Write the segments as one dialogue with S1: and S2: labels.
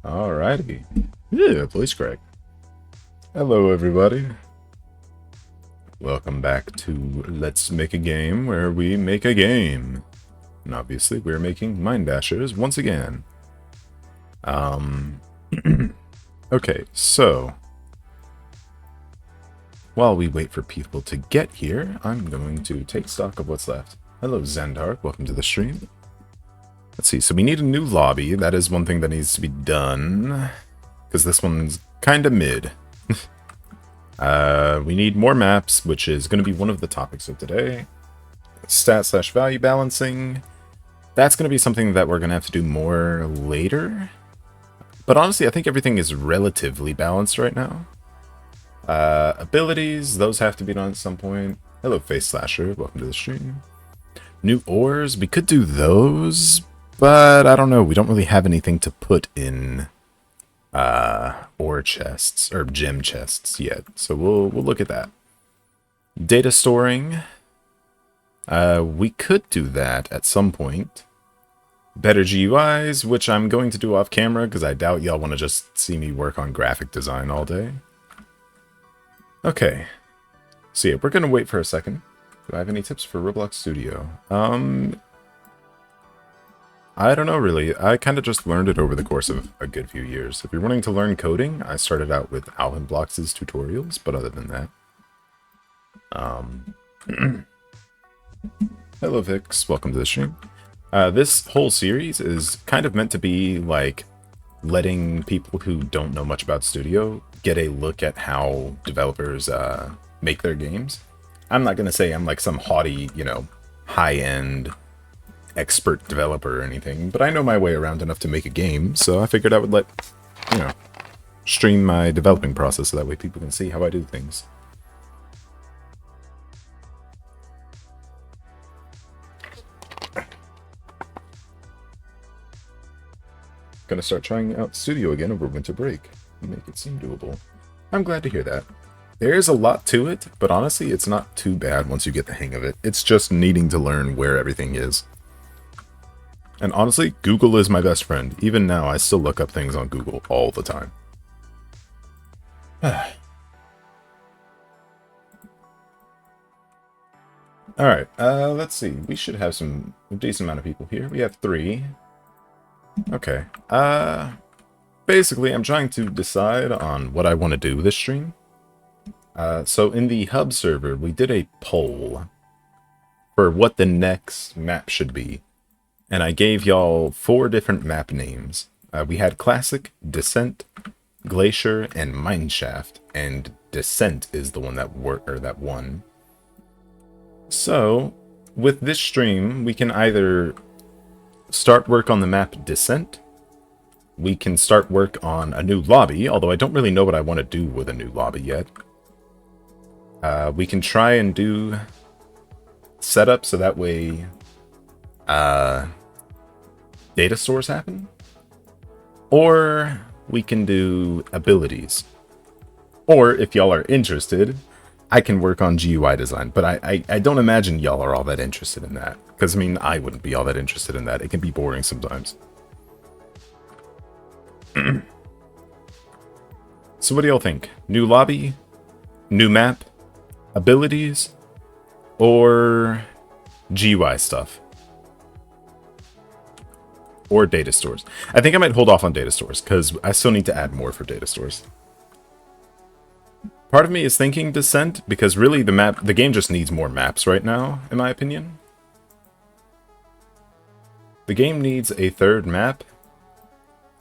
S1: Alrighty. Yeah, voice crack. Hello, everybody. Welcome back to Let's Make a Game, where we make a game. And obviously, we're making Mind Dashers once again. Okay, so while we wait for people to get here, I'm going to take stock of what's left. Hello, Zendark. Welcome to the stream. Let's see. So we need a new lobby. That is one thing that needs to be done, because this one's kind of mid. We need more maps, which is going to be one of the topics of today. Stat/value balancing. That's going to be something that we're going to have to do more later. But honestly, I think everything is relatively balanced right now. Abilities, those have to be done at some point. Hello, Face Slasher. Welcome to the stream. New ores, we could do those, but I don't know. We don't really have anything to put in ore chests or gem chests yet, so we'll look at that. Data storing, we could do that at some point. Better GUIs, which I'm going to do off camera because I doubt y'all want to just see me work on graphic design all day. Okay, so yeah, we're gonna wait for a second. Do I have any tips for Roblox Studio? I don't know, really. I kind of just learned it over the course of a good few years. If you're wanting to learn coding, I started out with Alvin Blox' tutorials, but other than that... Hello, Vix. Welcome to the stream. This whole series is kind of meant to be, like, letting people who don't know much about Studio get a look at how developers make their games. I'm not going to say I'm, like, some haughty, you know, high-end expert developer or anything, but I know my way around enough to make a game, so I figured I would stream my developing process so that way people can see how I do things. Gonna start trying out Studio again over winter break. Make it seem doable. I'm glad to hear that. There's a lot to it, but honestly, it's not too bad once you get the hang of it. It's just needing to learn where everything is. And honestly, Google is my best friend. Even now, I still look up things on Google all the time. Alright, let's see. We should have a decent amount of people here. We have 3. Okay. Basically, I'm trying to decide on what I want to do with this stream. So in the hub server, we did a poll for what the next map should be. And I gave y'all 4 different map names. We had Classic, Descent, Glacier, and Mineshaft. And Descent is the one that won. So, with this stream, we can either start work on the map Descent. We can start work on a new lobby, although I don't really know what I want to do with a new lobby yet. We can try and do setup so that way data stores happen, or we can do abilities, or if y'all are interested, I can work on GUI design, but I don't imagine y'all are all that interested in that, because I mean, I wouldn't be all that interested in that. It can be boring sometimes. So what do y'all think? New lobby, new map, abilities, or GUI stuff? Or data stores. I think I might hold off on data stores, because I still need to add more for data stores. Part of me is thinking Descent, because really the game just needs more maps right now, in my opinion. The game needs a 3rd map.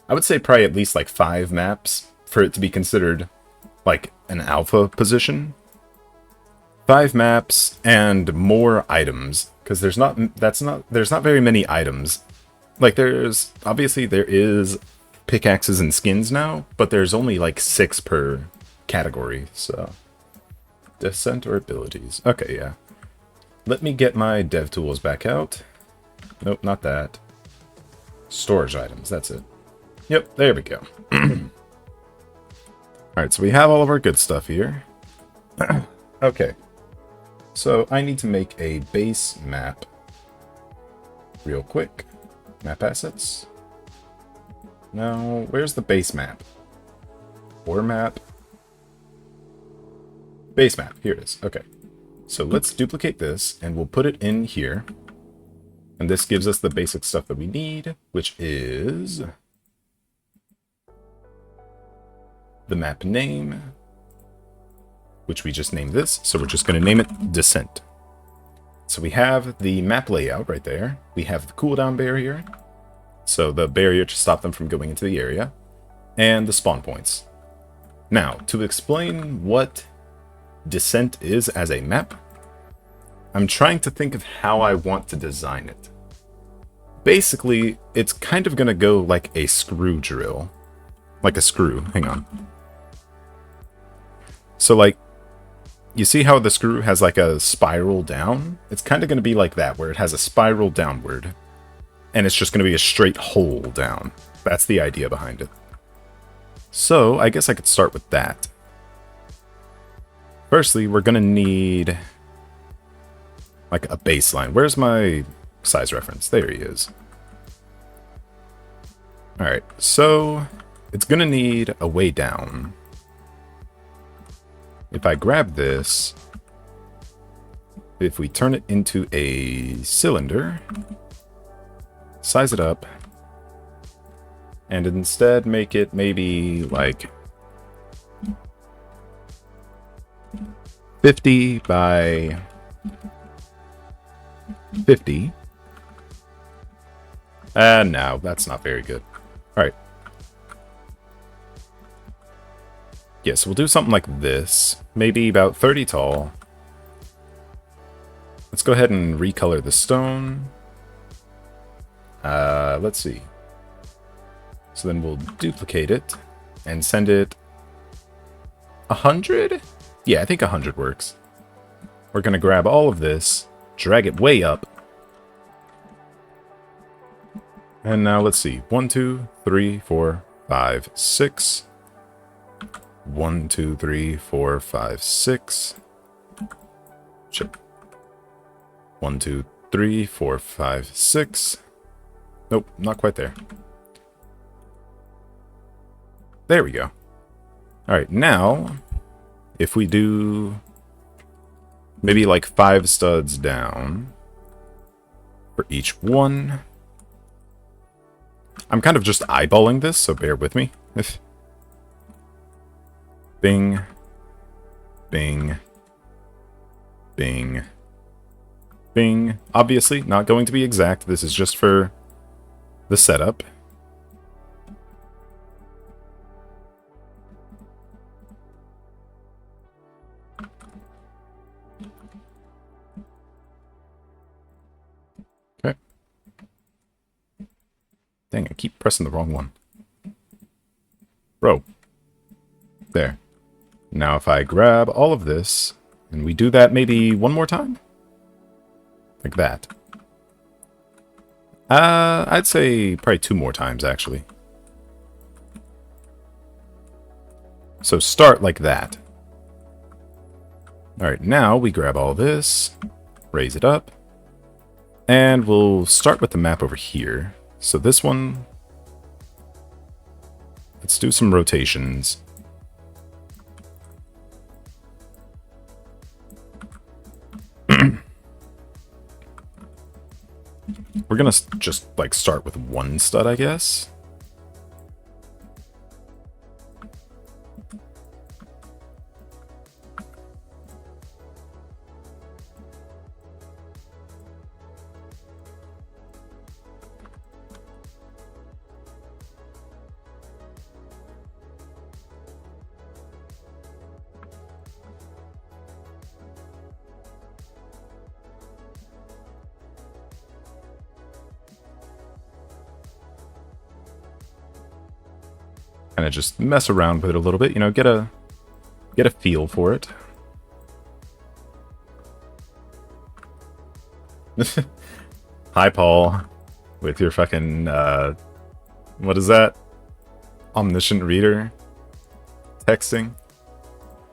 S1: I would say probably at least like 5 maps for it to be considered like an alpha position. 5 maps and more items, because there's not very many items. Like there is pickaxes and skins now, but there's only like 6 per category, so Descent or abilities. Okay, yeah. Let me get my dev tools back out. Nope, not that. Storage items, that's it. Yep, there we go. Alright, so we have all of our good stuff here. Okay. So I need to make a base map real quick. Map assets. Now, where's the base map? Or map? Base map. Here it is. Okay. So let's duplicate this, and we'll put it in here. And this gives us the basic stuff that we need, which is the map name, which we just named this. So we're just going to name it Descent. So we have the map layout right there. We have the cooldown barrier, so the barrier to stop them from going into the area, and the spawn points. Now, to explain what Descent is as a map, I'm trying to think of how I want to design it. Basically, it's kind of going to go like a screw drill. Like a screw. Hang on. So, like, you see how the screw has like a spiral down? It's kind of going to be like that, where it has a spiral downward. And it's just going to be a straight hole down. That's the idea behind it. So, I guess I could start with that. Firstly, we're going to need like a baseline. Where's my size reference? There he is. Alright, so it's going to need a way down. If I grab this, if we turn it into a cylinder, size it up, and instead make it maybe like 50 by 50. No, that's not very good. Alright. Yes, we'll do something like this. Maybe about 30 tall. Let's go ahead and recolor the stone. Let's see. So then we'll duplicate it and send it 100? Yeah, I think 100 works. We're going to grab all of this, drag it way up. And now let's see. 1, 2, 3, 4, 5, 6. 1, 2, 3, 4, 5, 6. Shit. 1, 2, 3, 4, 5, 6. Nope, not quite there. There we go. Alright, now, if we do maybe like 5 studs down for each one. I'm kind of just eyeballing this, so bear with me. Bing. Bing. Bing. Bing. Obviously, not going to be exact. This is just for the setup. Okay. Dang, I keep pressing the wrong one. Bro. There. Now if I grab all of this, and we do that maybe one more time? Like that. I'd say probably 2 more times, actually. So start like that. Alright, now we grab all this, raise it up, and we'll start with the map over here. So this one, let's do some rotations. We're gonna just like start with 1 stud, I guess. Kind of just mess around with it a little bit, you know, get a feel for it. Hi, Paul, with your fucking what is that? Omniscient reader texting.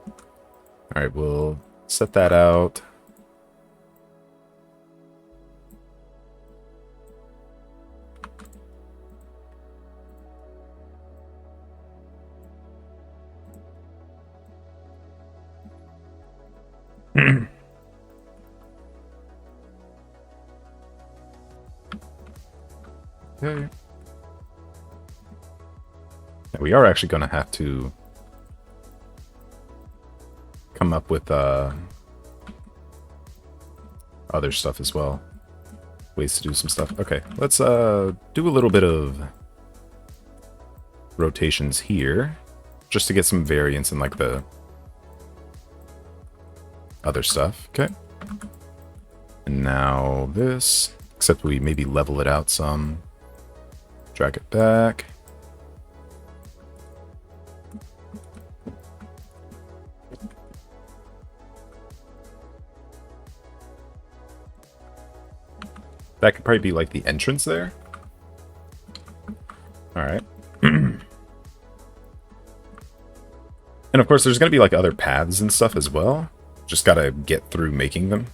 S1: All right, we'll set that out. Okay. Yeah, we are actually going to have to come up with other stuff as well. Ways to do some stuff. Okay, let's do a little bit of rotations here, just to get some variance in like the other stuff. Okay. And now this, except we maybe level it out some. Drag it back. That could probably be like the entrance there. Alright. And of course there's going to be like other paths and stuff as well. Just gotta get through making them.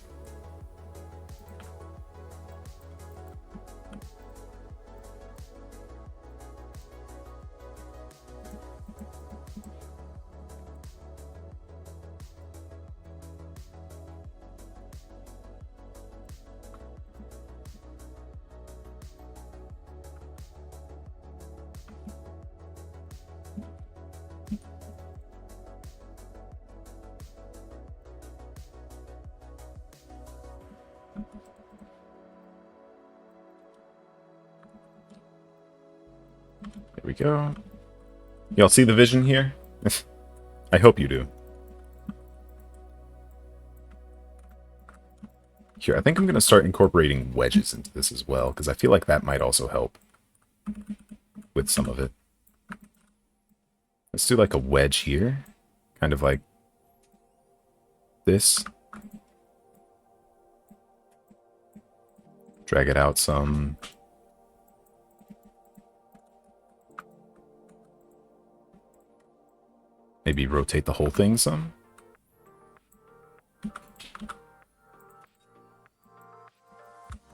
S1: There we go. Y'all see the vision here? I hope you do. Here, I think I'm going to start incorporating wedges into this as well, because I feel like that might also help with some of it. Let's do like a wedge here. Kind of like this. Drag it out some. Maybe rotate the whole thing some.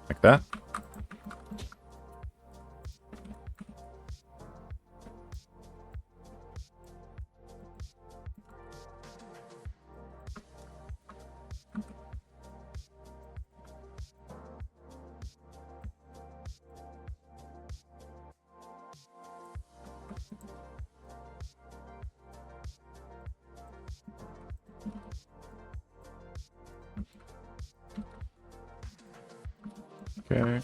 S1: Like that. Okay.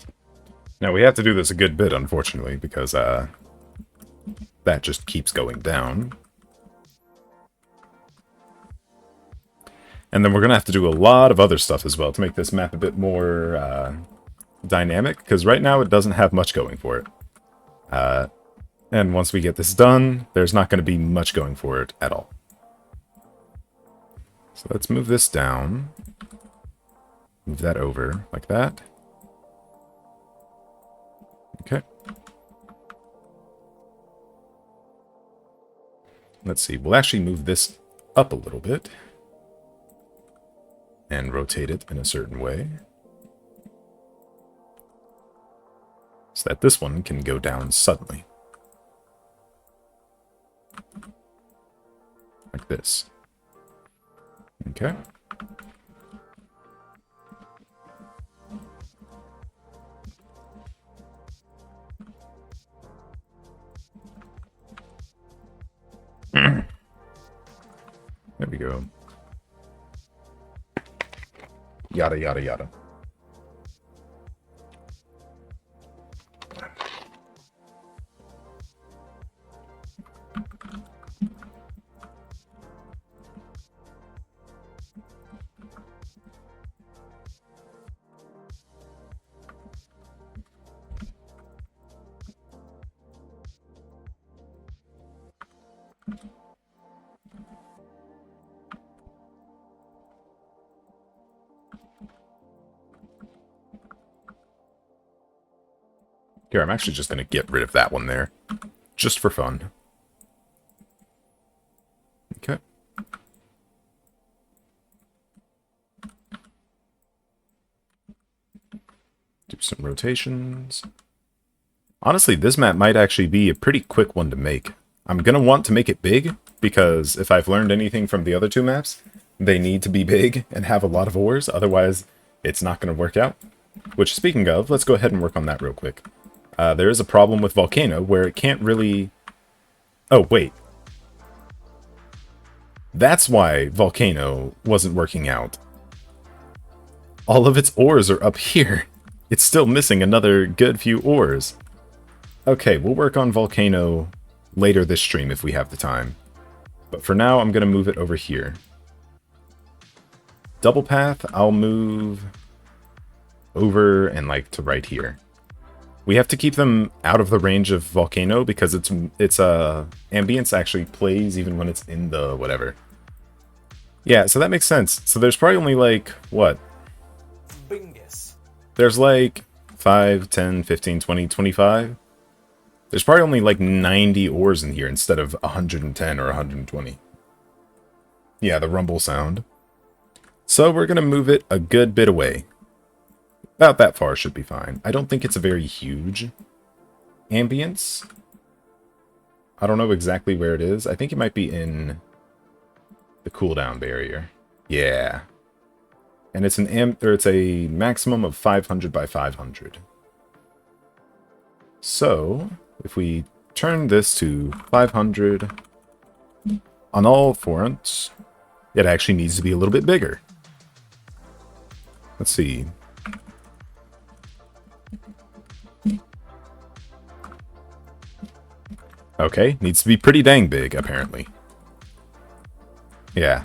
S1: Now we have to do this a good bit, unfortunately, because that just keeps going down. And then we're going to have to do a lot of other stuff as well to make this map a bit more dynamic, because right now it doesn't have much going for it. And once we get this done, there's not going to be much going for it at all. So let's move this down. Move that over like that. Okay. Let's see. We'll actually move this up a little bit and rotate it in a certain way so that this one can go down suddenly. Like this. Okay. There we go. Yada, yada, yada. Here, I'm actually just going to get rid of that one there, just for fun. Okay. Do some rotations. Honestly, this map might actually be a pretty quick one to make. I'm going to want to make it big, because if I've learned anything from the other two maps, They need to be big and have a lot of ores, otherwise it's not going to work out. Which, speaking of, let's go ahead and work on that real quick. There is a problem with Volcano where it can't really... Oh, wait. That's why Volcano wasn't working out. All of its ores are up here. It's still missing another good few ores. Okay, we'll work on Volcano later this stream if we have the time. But for now, I'm going to move it over here. Double path, I'll move over and like to right here. We have to keep them out of the range of Volcano because its ambience actually plays even when it's in the whatever. Yeah, so that makes sense. So there's probably only like, what?
S2: Bingus.
S1: There's like 5, 10, 15, 20, 25. There's probably only like 90 ores in here instead of 110 or 120. Yeah, the rumble sound. So we're going to move it a good bit away. About that far should be fine. I don't think it's a very huge ambience. I don't know exactly where it is. I think it might be in the cooldown barrier. Yeah. And it's it's a maximum of 500 by 500. So, if we turn this to 500 on all fronts, it actually needs to be a little bit bigger. Let's see. Okay, needs to be pretty dang big, apparently. Yeah.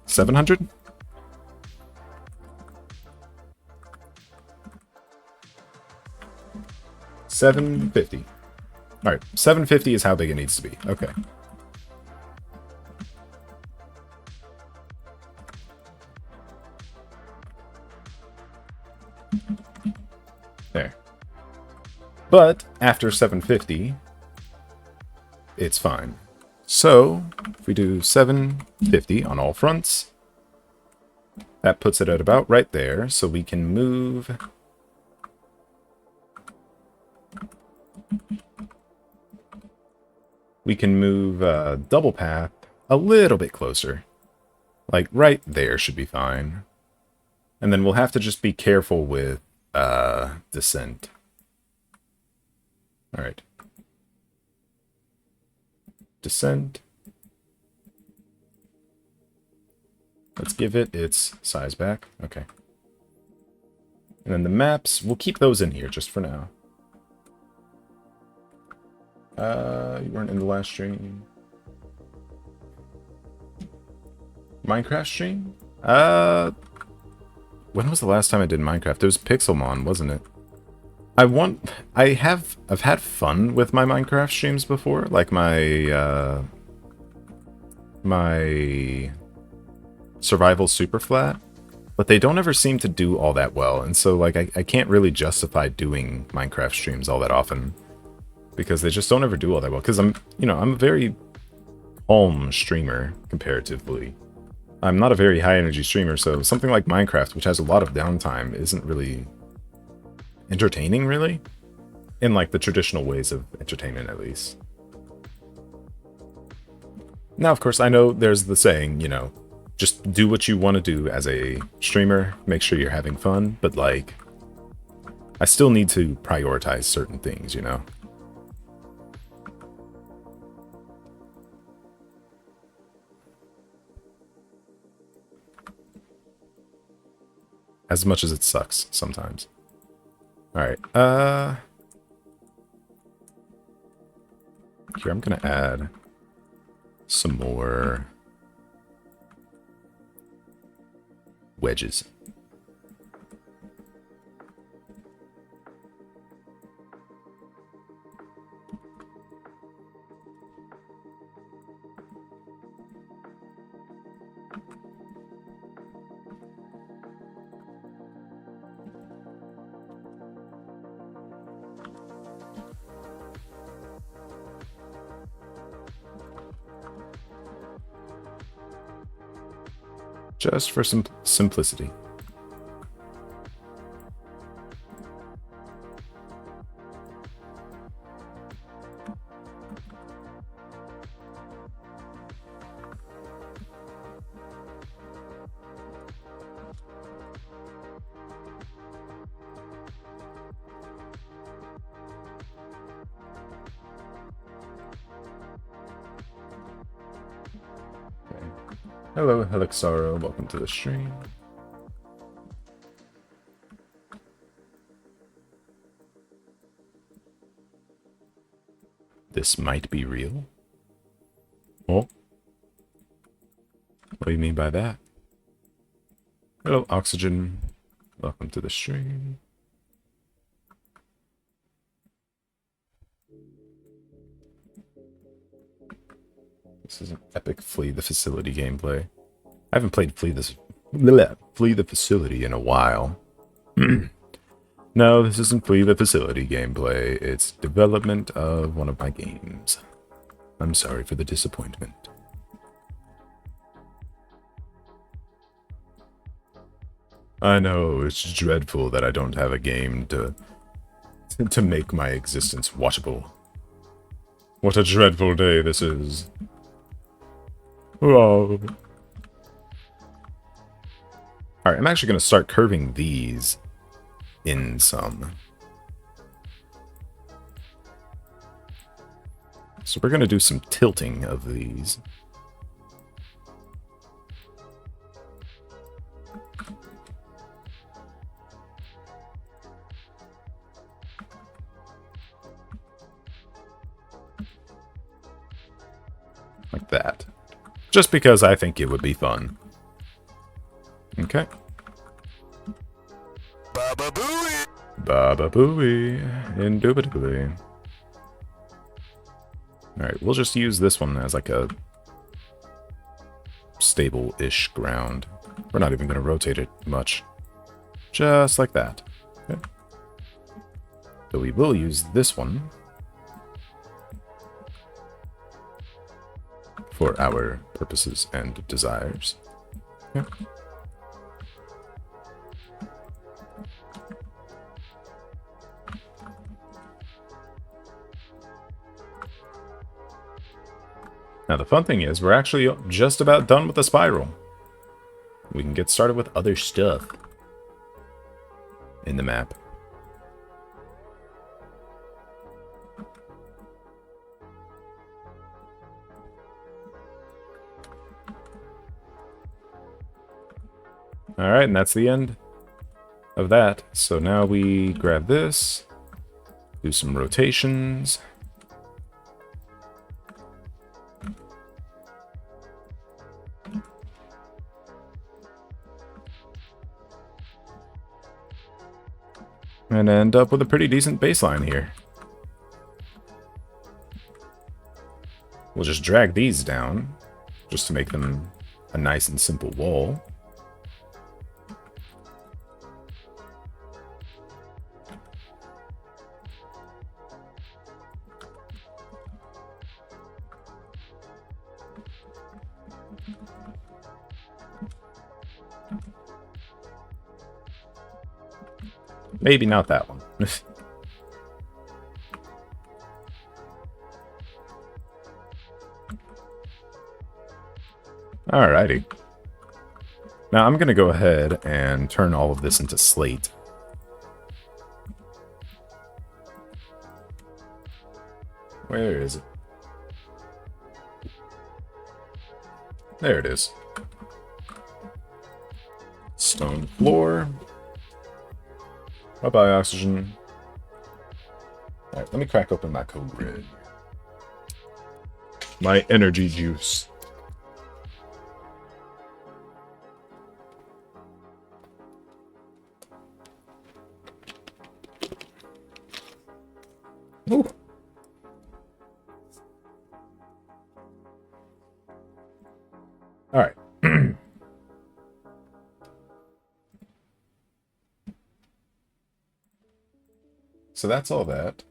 S1: 700? $750. Alright, 750 is how big it needs to be. Okay. There. But after 750, it's fine. So, if we do 750 on all fronts, that puts it at about right there, so we can move... We can move double path a little bit closer. Like right there should be fine. And then we'll have to just be careful with descent. Alright. Descent. Let's give it its size back. Okay. And then the maps, we'll keep those in here just for now. You weren't in the last stream. Minecraft stream? When was the last time I did Minecraft? It was Pixelmon, wasn't it? I've had fun with my Minecraft streams before, like my my survival super flat, but they don't ever seem to do all that well, and so like I can't really justify doing Minecraft streams all that often because they just don't ever do all that well. Because I'm a very calm streamer comparatively. I'm not a very high energy streamer, so something like Minecraft, which has a lot of downtime, isn't really entertaining, really, in like the traditional ways of entertainment, at least. Now, of course, I know there's the saying, just do what you want to do as a streamer, make sure you're having fun, but like, I still need to prioritize certain things, As much as it sucks sometimes. Alright, here I'm gonna add some more wedges. Just for some simplicity. Hello, Helixaro. Welcome to the stream. This might be real. Oh. What do you mean by that? Hello, Oxygen. Welcome to the stream. This is an epic Flee the Facility gameplay. I haven't played Flee the Facility in a while. No, this isn't Flee the Facility gameplay. It's development of one of my games. I'm sorry for the disappointment. I know, it's dreadful that I don't have a game to make my existence watchable. What a dreadful day this is. Oh. Alright, I'm actually going to start curving these in some. So we're going to do some tilting of these. Like that. Just because I think it would be fun. Okay.
S2: Baba Booey!
S1: Baba Booey. Indubitably. Alright, we'll just use this one as like a stable-ish ground. We're not even going to rotate it much. Just like that. Okay. So we will use this one for our purposes and desires. Okay. Now the fun thing is, we're actually just about done with the spiral. We can get started with other stuff in the map. Alright, and that's the end of that. So now we grab this, do some rotations. And end up with a pretty decent baseline here. We'll just drag these down, just to make them a nice and simple wall. Maybe not that one. Alrighty. Now I'm going to go ahead and turn all of this into slate. Where is it? There it is. Stone floor. Bye-bye, Oxygen. Alright, let me crack open my code red. My energy juice. Ooh. Alright. So that's all that.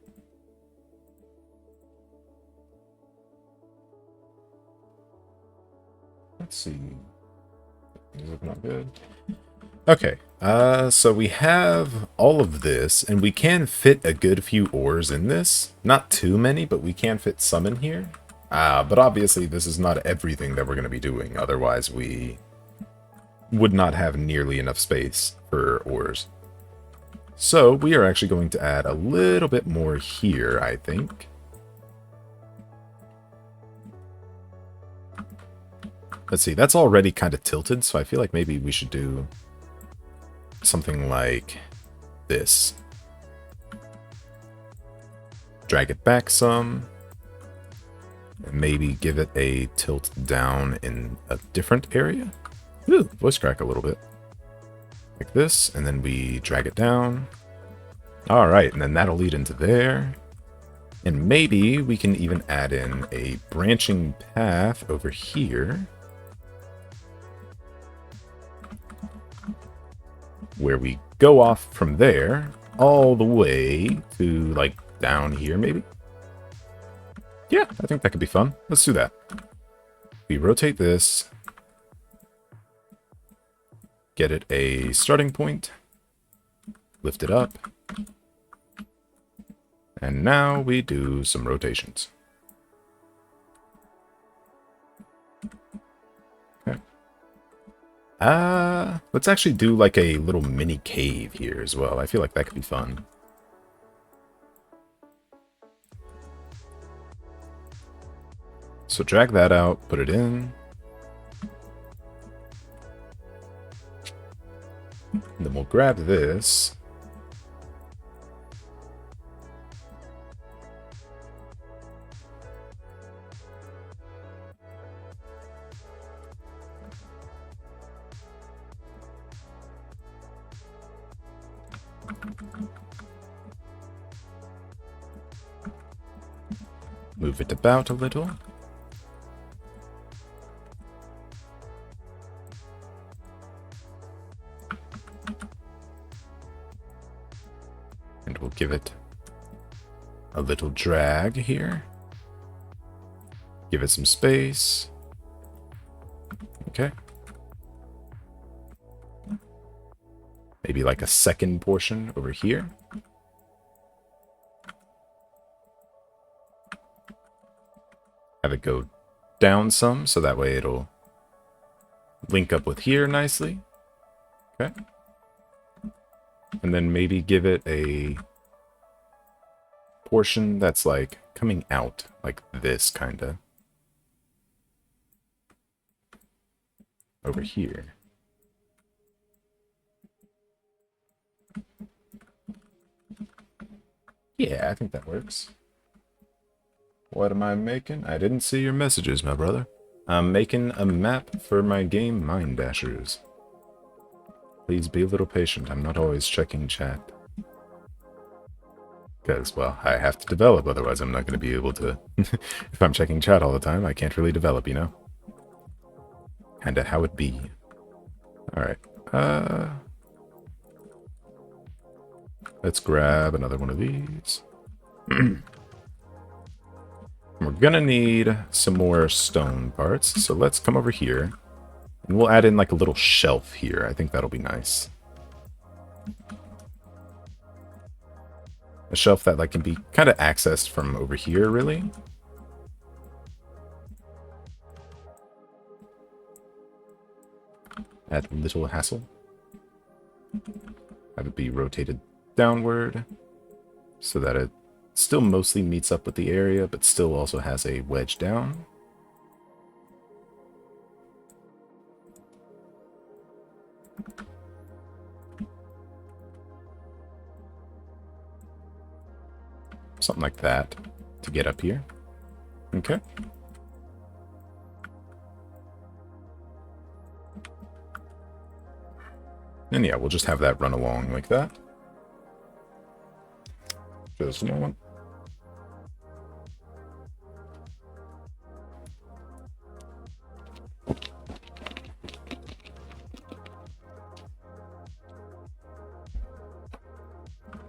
S1: Let's see. These look not good. Okay, so we have all of this, and we can fit a good few ores in this. Not too many, but we can fit some in here. But obviously this is not everything that we're going to be doing, otherwise we would not have nearly enough space for ores. So we are actually going to add a little bit more here, I think. let's see, that's already kind of tilted, so I feel like maybe we should do something like this. Drag it back some, and maybe give it a tilt down in a different area. Ooh, voice crack a little bit. Like this, and then we drag it down. Alright, and then that'll lead into there. And maybe we can even add in a branching path over here, where we go off from there all the way to, like, down here, maybe? Yeah, I think that could be fun. Let's do that. We rotate this, get it a starting point, lift it up, and now we do some rotations. Okay. Let's actually do like a little mini cave here as well. I feel like that could be fun. So drag that out, put it in. And then we'll grab this. Move it about a little. And we'll give it a little drag here. Give it some space. Okay. Maybe like a second portion over here. Have it go down some, so that way it'll link up with here nicely. Okay. And then maybe give it a portion that's like coming out like this, kind of. Over here. Yeah, I think that works. What am I making? I didn't see your messages, my brother. I'm making a map for my game Mind Dashers. Please be a little patient. I'm not always checking chat. Because, well, I have to develop, otherwise I'm not going to be able to... If I'm checking chat all the time, I can't really develop, you know? Kinda how it be. Alright. Let's grab another one of these. We're gonna need some more stone parts, so let's come over here. And we'll add in like a little shelf here. I think that'll be nice. A shelf that like can be kind of accessed from over here, really. At little hassle. Have it be rotated downward so that it still mostly meets up with the area, but still also has a wedge down. Something like that to get up here. Okay. And yeah, we'll just have that run along like that. Just a moment.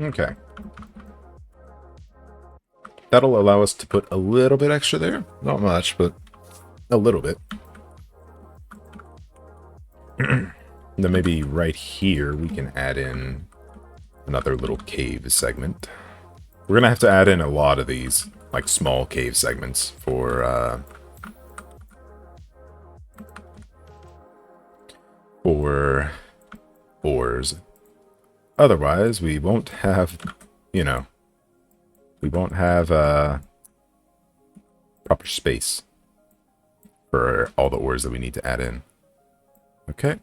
S1: Okay. That'll allow us to put a little bit extra there. Not much, but a little bit. Then maybe right here we can add in another little cave segment. We're going to have to add in a lot of these, like, small cave segments for ores. Otherwise, we won't have, you know, we won't have proper space. for all the ores that we need to add in. Okay.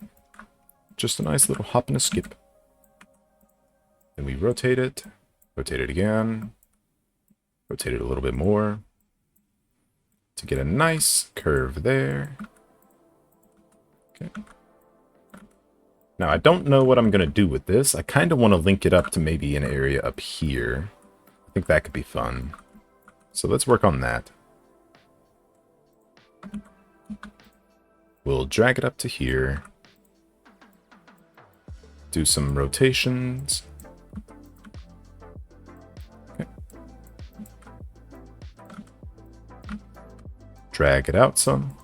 S1: Just a nice little hop and a skip. Then we rotate it again, rotate it a little bit more to get a nice curve there. Okay. Now, I don't know what I'm going to do with this. I kind of want to link it up to maybe an area up here. I think that could be fun. So let's work on that. We'll drag it up to here. Do some rotations. Okay. Drag it out some.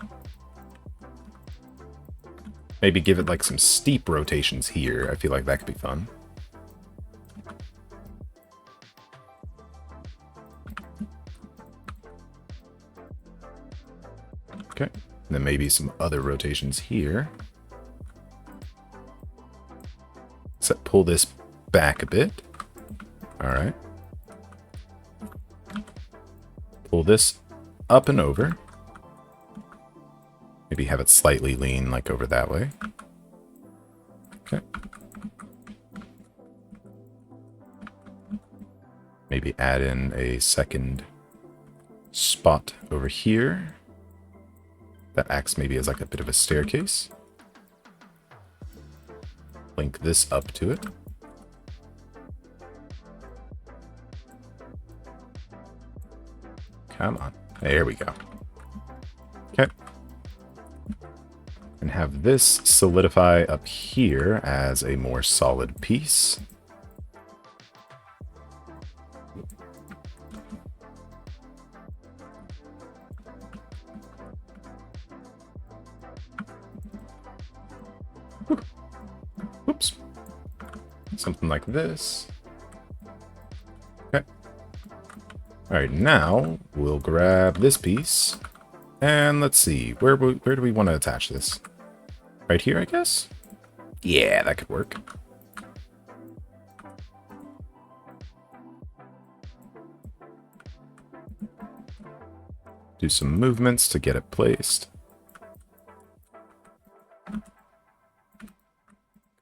S1: Maybe give it like some steep rotations here. I feel like that could be fun. Okay. And then maybe some other rotations here. So pull this back a bit. All right. Pull this up and over. Maybe have it slightly lean, like over that way. Okay. Maybe add in a second spot over here. That acts maybe as like a bit of a staircase. Link this up to it. Come on. There we go. Okay. And have this solidify up here as a more solid piece. Oops. Something like this. Okay. Alright, now we'll grab this piece. And let's see, where do we want to attach this? Right here, I guess? Yeah, that could work. Do some movements to get it placed. Come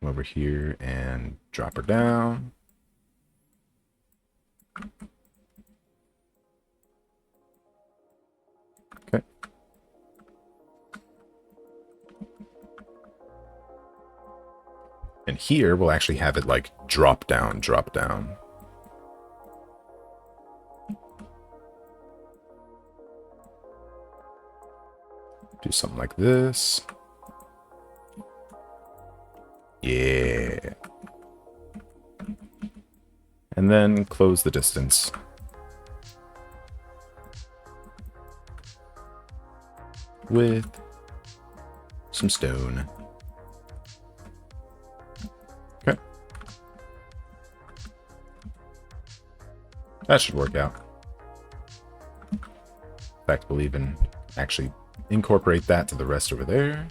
S1: over here and drop her down. Okay. And here we'll actually have it like drop down, drop down. Do something like this. Yeah. And then close the distance. With some stone. Okay. That should work out. In fact, we'll even actually incorporate that to the rest over there.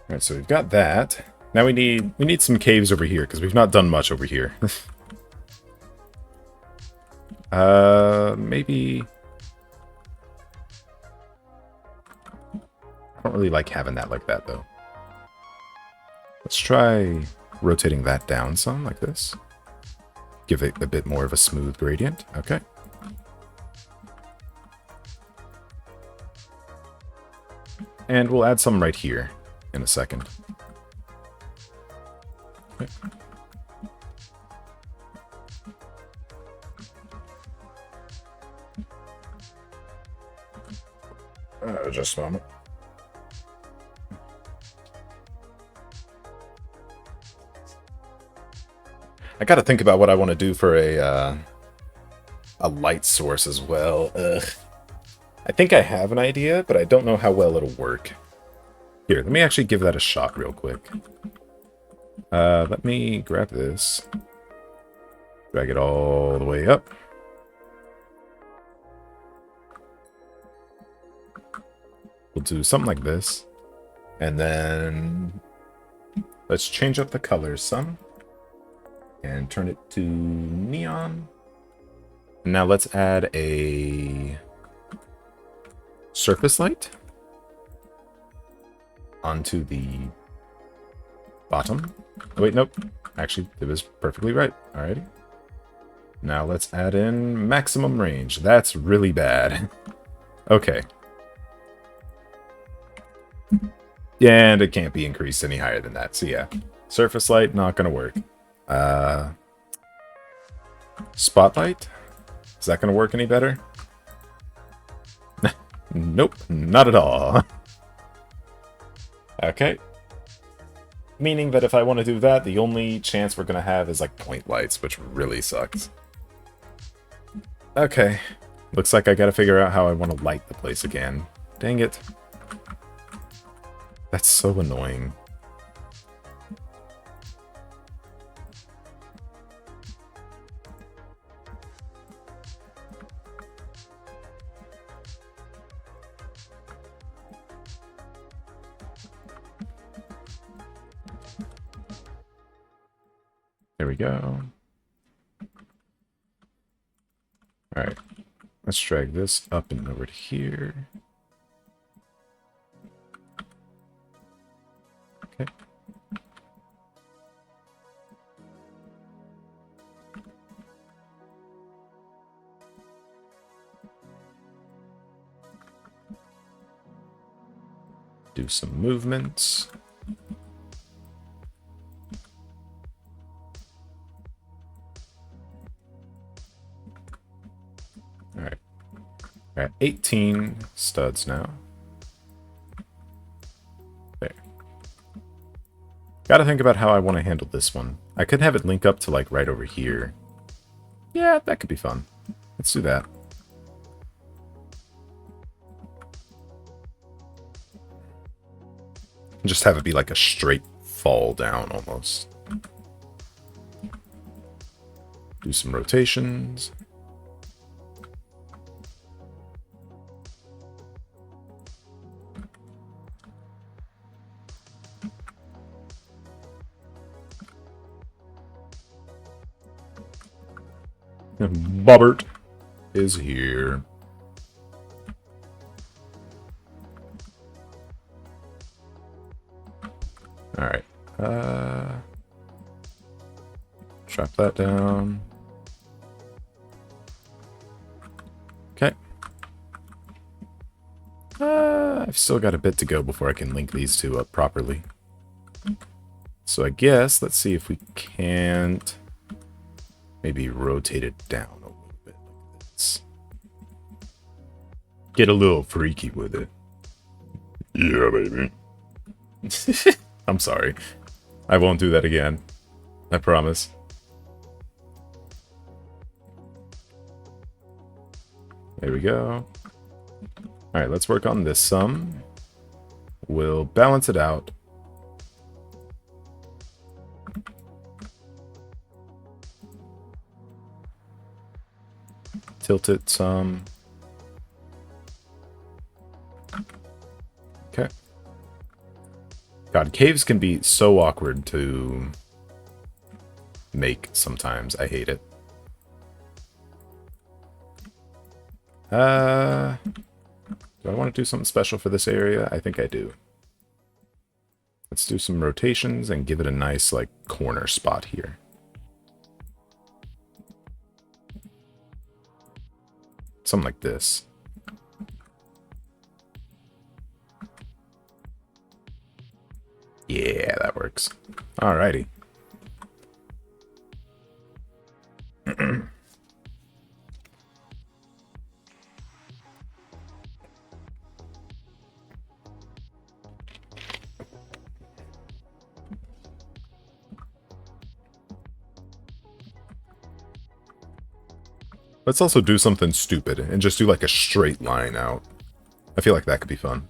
S1: Alright, so we've got that. Now we need some caves over here, because we've not done much over here. Maybe... I don't really like having that like that, though. Let's try rotating that down some, like this. Give it a bit more of a smooth gradient. Okay. And we'll add some right here in a second. Okay. Just a moment. I gotta think about what I want to do for a light source as well. Ugh. I think I have an idea, but I don't know how well it'll work. Here, let me actually give that a shot real quick. Let me grab this. Drag it all the way up. We'll do something like this. And then let's change up the colors some. And turn it to neon. And now let's add a surface light onto the bottom. Oh, wait, nope. Actually, it was perfectly right. Alrighty. Now let's add in maximum range. That's really bad. Okay. And it can't be increased any higher than that. So yeah, surface light, not gonna work. Spotlight? Is that gonna work any better? Nope, not at all. Okay. Meaning that if I want to do that, the only chance we're gonna have is like point lights, which really sucks. Okay. Looks like I gotta figure out how I want to light the place again. Dang it. That's so annoying. There we go. Alright. Let's drag this up and over to here. Okay. Do some movements. Alright. We're at 18 studs now. There. Gotta think about how I want to handle this one. I could have it link up to like right over here. Yeah, that could be fun. Let's do that. Just have it be like a straight fall down almost. Do some rotations. Bobbert is here. Alright. Trap that down. Okay. I've still got a bit to go before I can link these two up properly. So I guess, let's see if we can't maybe rotate it down a little bit like this. Get a little freaky with it. Yeah, baby. I'm sorry. I won't do that again. I promise. There we go. Alright, let's work on this some. We'll balance it out. Tilt it some. Okay. God, caves can be so awkward to make sometimes. I hate it. Do I want to do something special for this area? I think I do. Let's do some rotations and give it a nice, like, corner spot here. Something like this. Yeah, that works. Alrighty. Let's also do something stupid and just do like a straight line out. I feel like that could be fun.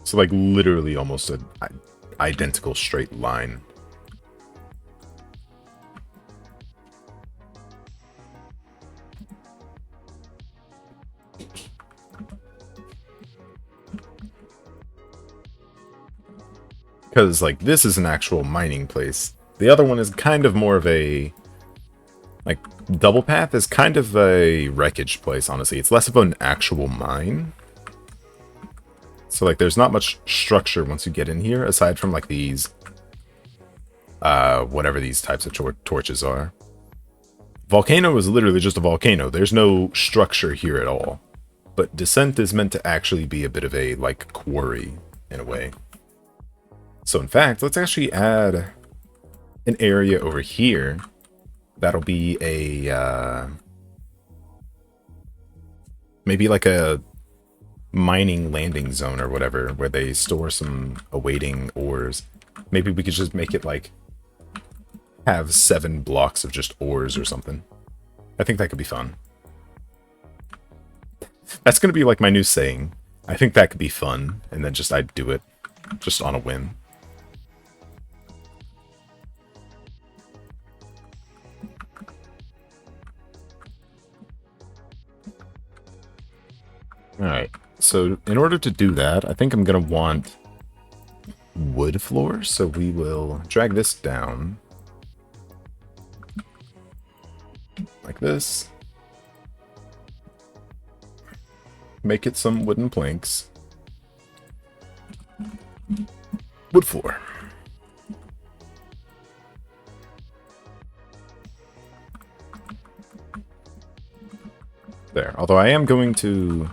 S1: So like literally almost an identical straight line. Because like this is an actual mining place. The other one is kind of more of a, like, double path is kind of a wreckage place, honestly. It's less of an actual mine. So, like, there's not much structure once you get in here, aside from, like, these, whatever these types of torches are. Volcano is literally just a volcano. There's no structure here at all. But Descent is meant to actually be a bit of a, like, quarry, in a way. So, in fact, let's actually add an area over here. That'll be a, maybe like a mining landing zone or whatever, where they store some awaiting ores. Maybe we could just make it, like, have 7 blocks of just ores or something. I think that could be fun. That's going to be like my new saying. I think that could be fun, and then just I'd do it just on a whim. Alright, so in order to do that, I think I'm going to want wood floors, so we will drag this down like this. Make it some wooden planks. Wood floor. There. Although I am going to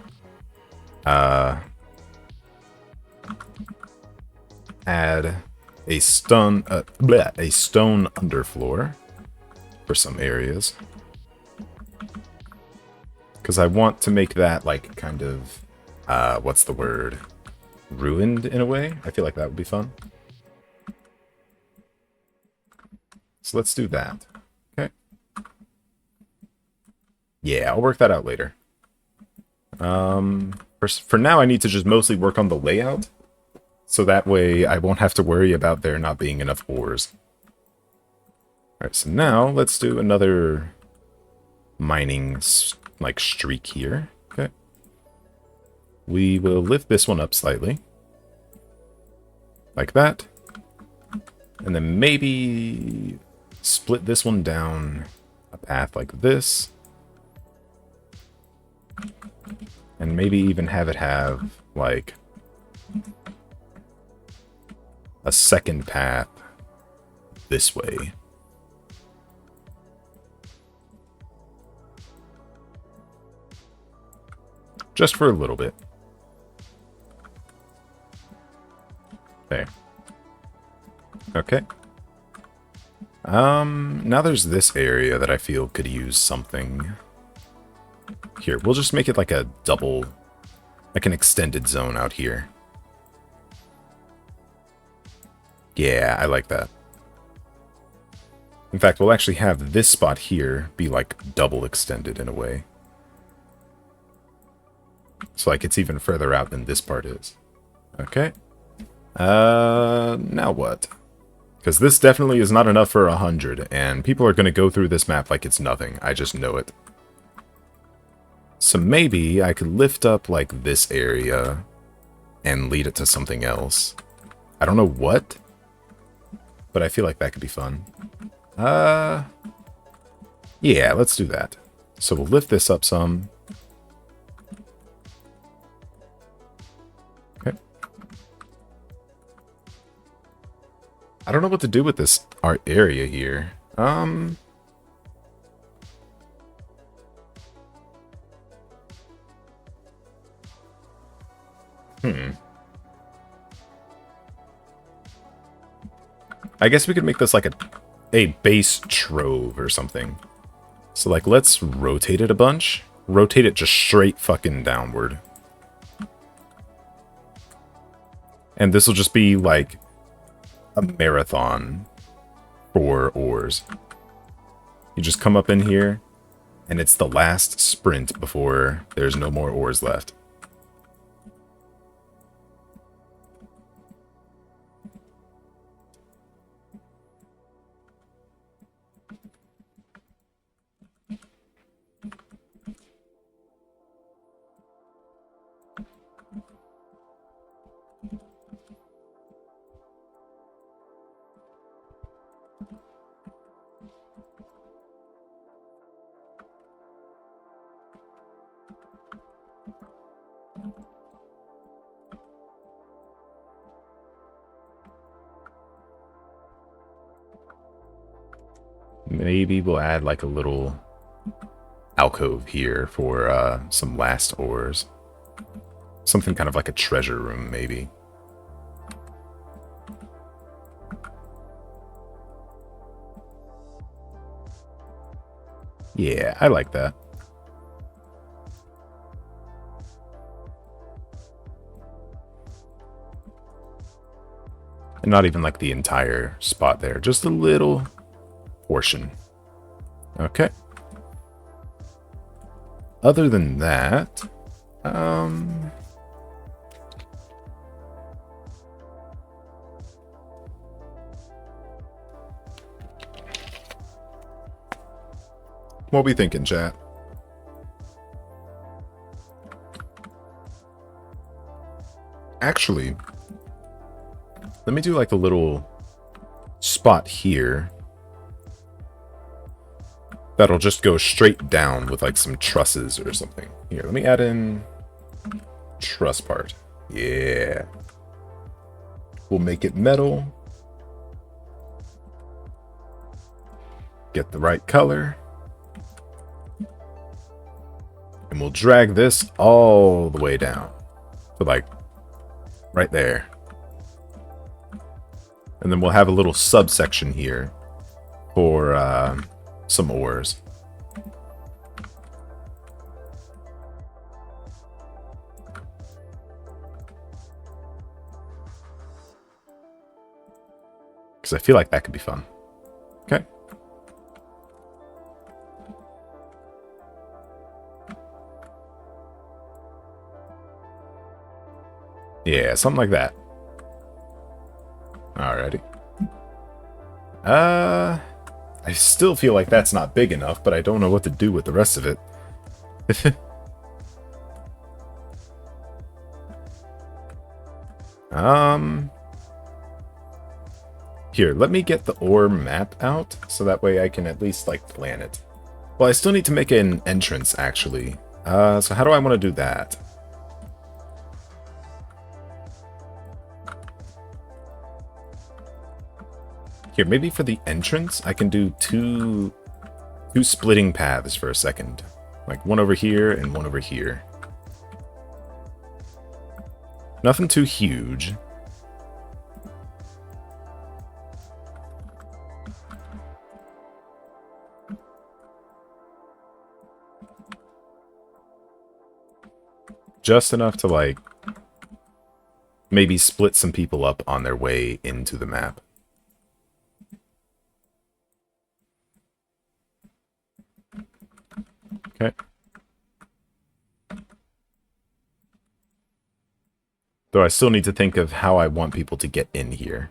S1: add a stone underfloor for some areas. Because I want to make that, like, kind of, what's the word? Ruined, in a way? I feel like that would be fun. So let's do that. Okay. Yeah, I'll work that out later. For now, I need to just mostly work on the layout. So that way, I won't have to worry about there not being enough ores. Alright, so now, let's do another mining like streak here. Okay. We will lift this one up slightly. Like that. And then maybe split this one down a path like this. And maybe even have it have, like, a second path this way. Just for a little bit. There. Okay. Now there's this area that I feel could use something. Here, we'll just make it like a double, like an extended zone out here. Yeah, I like that. In fact, we'll actually have this spot here be like double extended in a way. So, like, it's even further out than this part is. Okay. Now what? Because this definitely is not enough for 100, and people are going to go through this map like it's nothing. I just know it. So maybe I could lift up, like, this area and lead it to something else. I don't know what, but I feel like that could be fun. Yeah, let's do that. So we'll lift this up some. I don't know what to do with this art area here. I guess we could make this like a base trove or something. So, like, let's rotate it a bunch. Rotate it just straight fucking downward. And this will just be like a marathon for ores. You just come up in here, and it's the last sprint before there's no more ores left. Maybe we'll add like a little alcove here for some last ores. Something kind of like a treasure room, maybe. Yeah, I like that. And not even like the entire spot there, just a little portion. Okay. Other than that, what we thinking, chat? Actually, let me do like a little spot here that'll just go straight down with like some trusses or something. Here, let me add in truss part. Yeah. We'll make it metal. Get the right color. And we'll drag this all the way down to like right there. And then we'll have a little subsection here for some ores. Because I feel like that could be fun. Okay. Yeah, something like that. Alrighty. I still feel like that's not big enough, but I don't know what to do with the rest of it. Here, let me get the ore map out, so that way I can at least, like, plan it. Well, I still need to make an entrance, actually. So how do I want to do that? Here, maybe for the entrance, I can do two splitting paths for a second. Like, one over here and one over here. Nothing too huge. Just enough to, like, maybe split some people up on their way into the map. Okay. Though I still need to think of how I want people to get in here.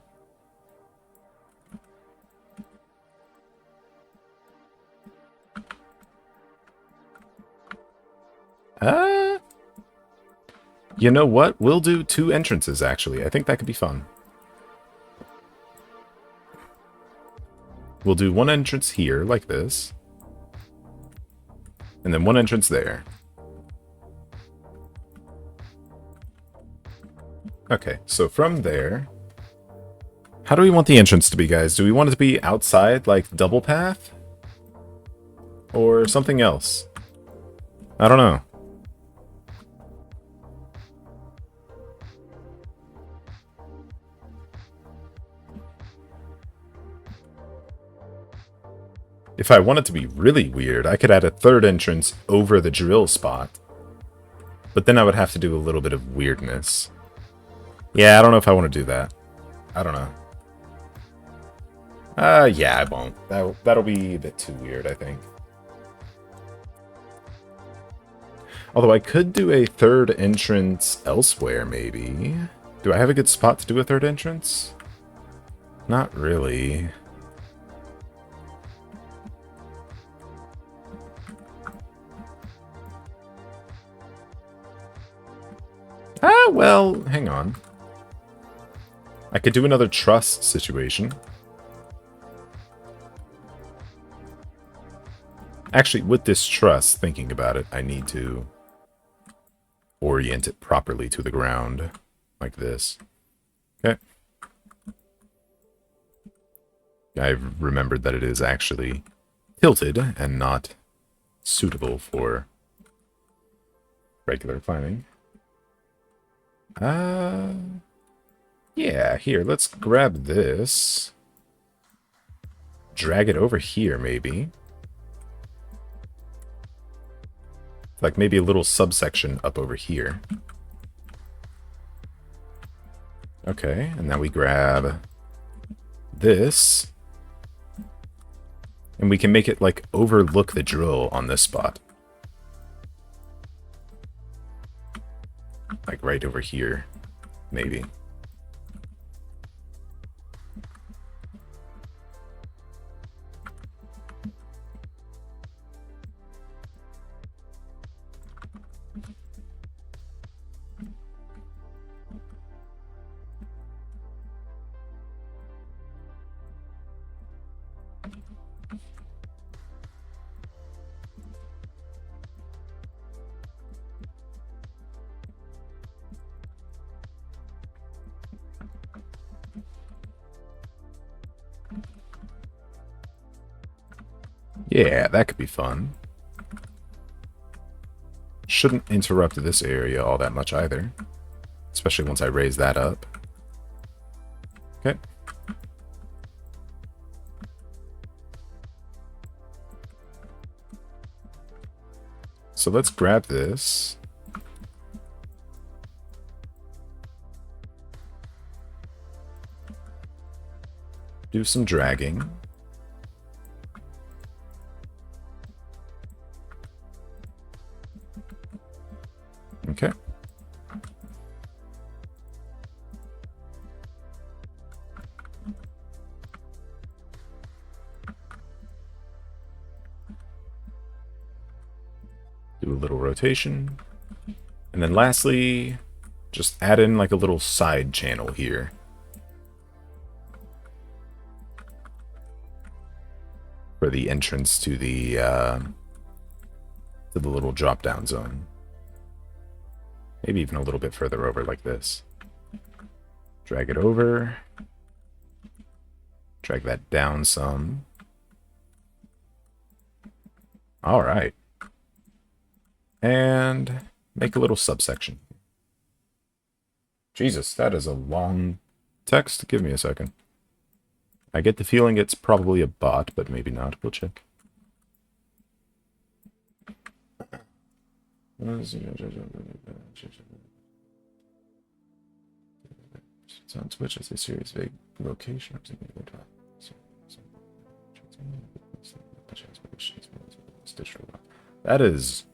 S1: You know what? We'll do 2 entrances, actually. I think that could be fun. We'll do 1 entrance here, like this. And then 1 entrance there. Okay, so from there... How do we want the entrance to be, guys? Do we want it to be outside, like double path? Or something else? I don't know. If I want it to be really weird, I could add a 3rd entrance over the drill spot. But then I would have to do a little bit of weirdness. Yeah, I don't know if I want to do that. I don't know. Yeah, I won't. That'll be a bit too weird, I think. Although I could do a 3rd entrance elsewhere, maybe. Do I have a good spot to do a 3rd entrance? Not really. Well, hang on. I could do another truss situation. Actually, with this truss, thinking about it, I need to orient it properly to the ground, like this. Okay. I've remembered that it is actually tilted and not suitable for regular climbing. Yeah, here, let's grab this. Drag it over here, maybe. Like maybe a little subsection up over here. Okay, and then we grab this. And we can make it like overlook the drill on this spot. Like right over here, maybe. Yeah, that could be fun. Shouldn't interrupt this area all that much either. Especially once I raise that up. Okay. So let's grab this. Do some dragging. Okay. Do a little rotation. And then lastly, just add in like a little side channel here. For the entrance to the little drop down zone. Maybe even a little bit further over like this. Drag it over. Drag that down some. All right. And make a little subsection. Jesus, that is a long text. Give me a second. I get the feeling it's probably a bot, but maybe not. We'll check. It's on Twitch as a serious vague location. That is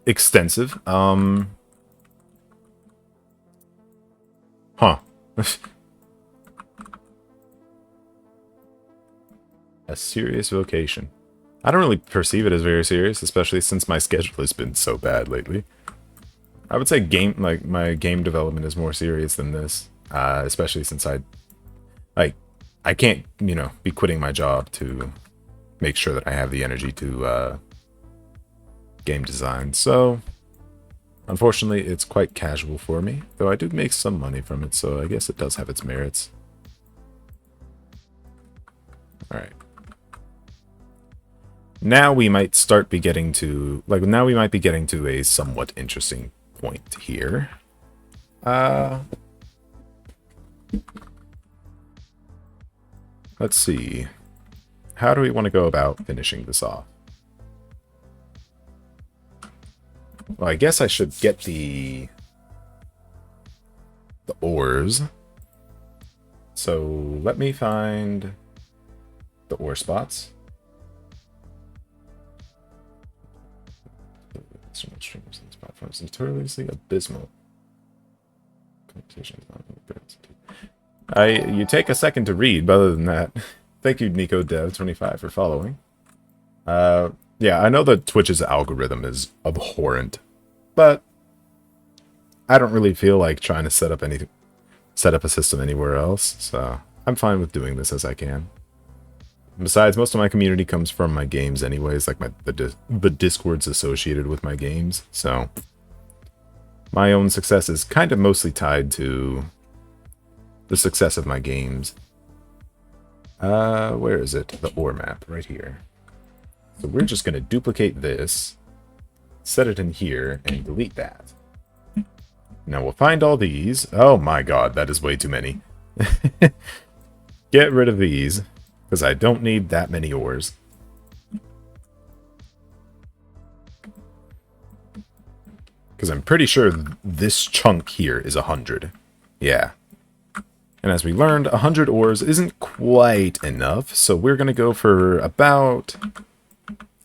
S1: extensive. Huh. A serious vocation. I don't really perceive it as very serious, especially since my schedule has been so bad lately. I would say my game development is more serious than this, especially since I can't, be quitting my job to make sure that I have the energy to game design. So, unfortunately, it's quite casual for me, though I do make some money from it, so I guess it does have its merits. All right. Now we might be getting to a somewhat interesting point here. Let's see. How do we want to go about finishing this off? Well, I guess I should get the ores. So let me find the ore spots. Streamers on these platforms notoriously abysmal. You take a second to read, but other than that, thank you, NicoDev25, for following. Yeah, I know that Twitch's algorithm is abhorrent, but I don't really feel like trying to set up a system anywhere else, so I'm fine with doing this as I can. Besides, most of my community comes from my games anyways, like the Discords associated with my games, so my own success is kind of mostly tied to the success of my games. Where is it? The ore map, right here. So we're just going to duplicate this, set it in here, and delete that. Now we'll find all these. Oh my god, that is way too many. Get rid of these, because I don't need that many ores. Because I'm pretty sure this chunk here is 100. Yeah. And as we learned, 100 ores isn't quite enough, so we're going to go for about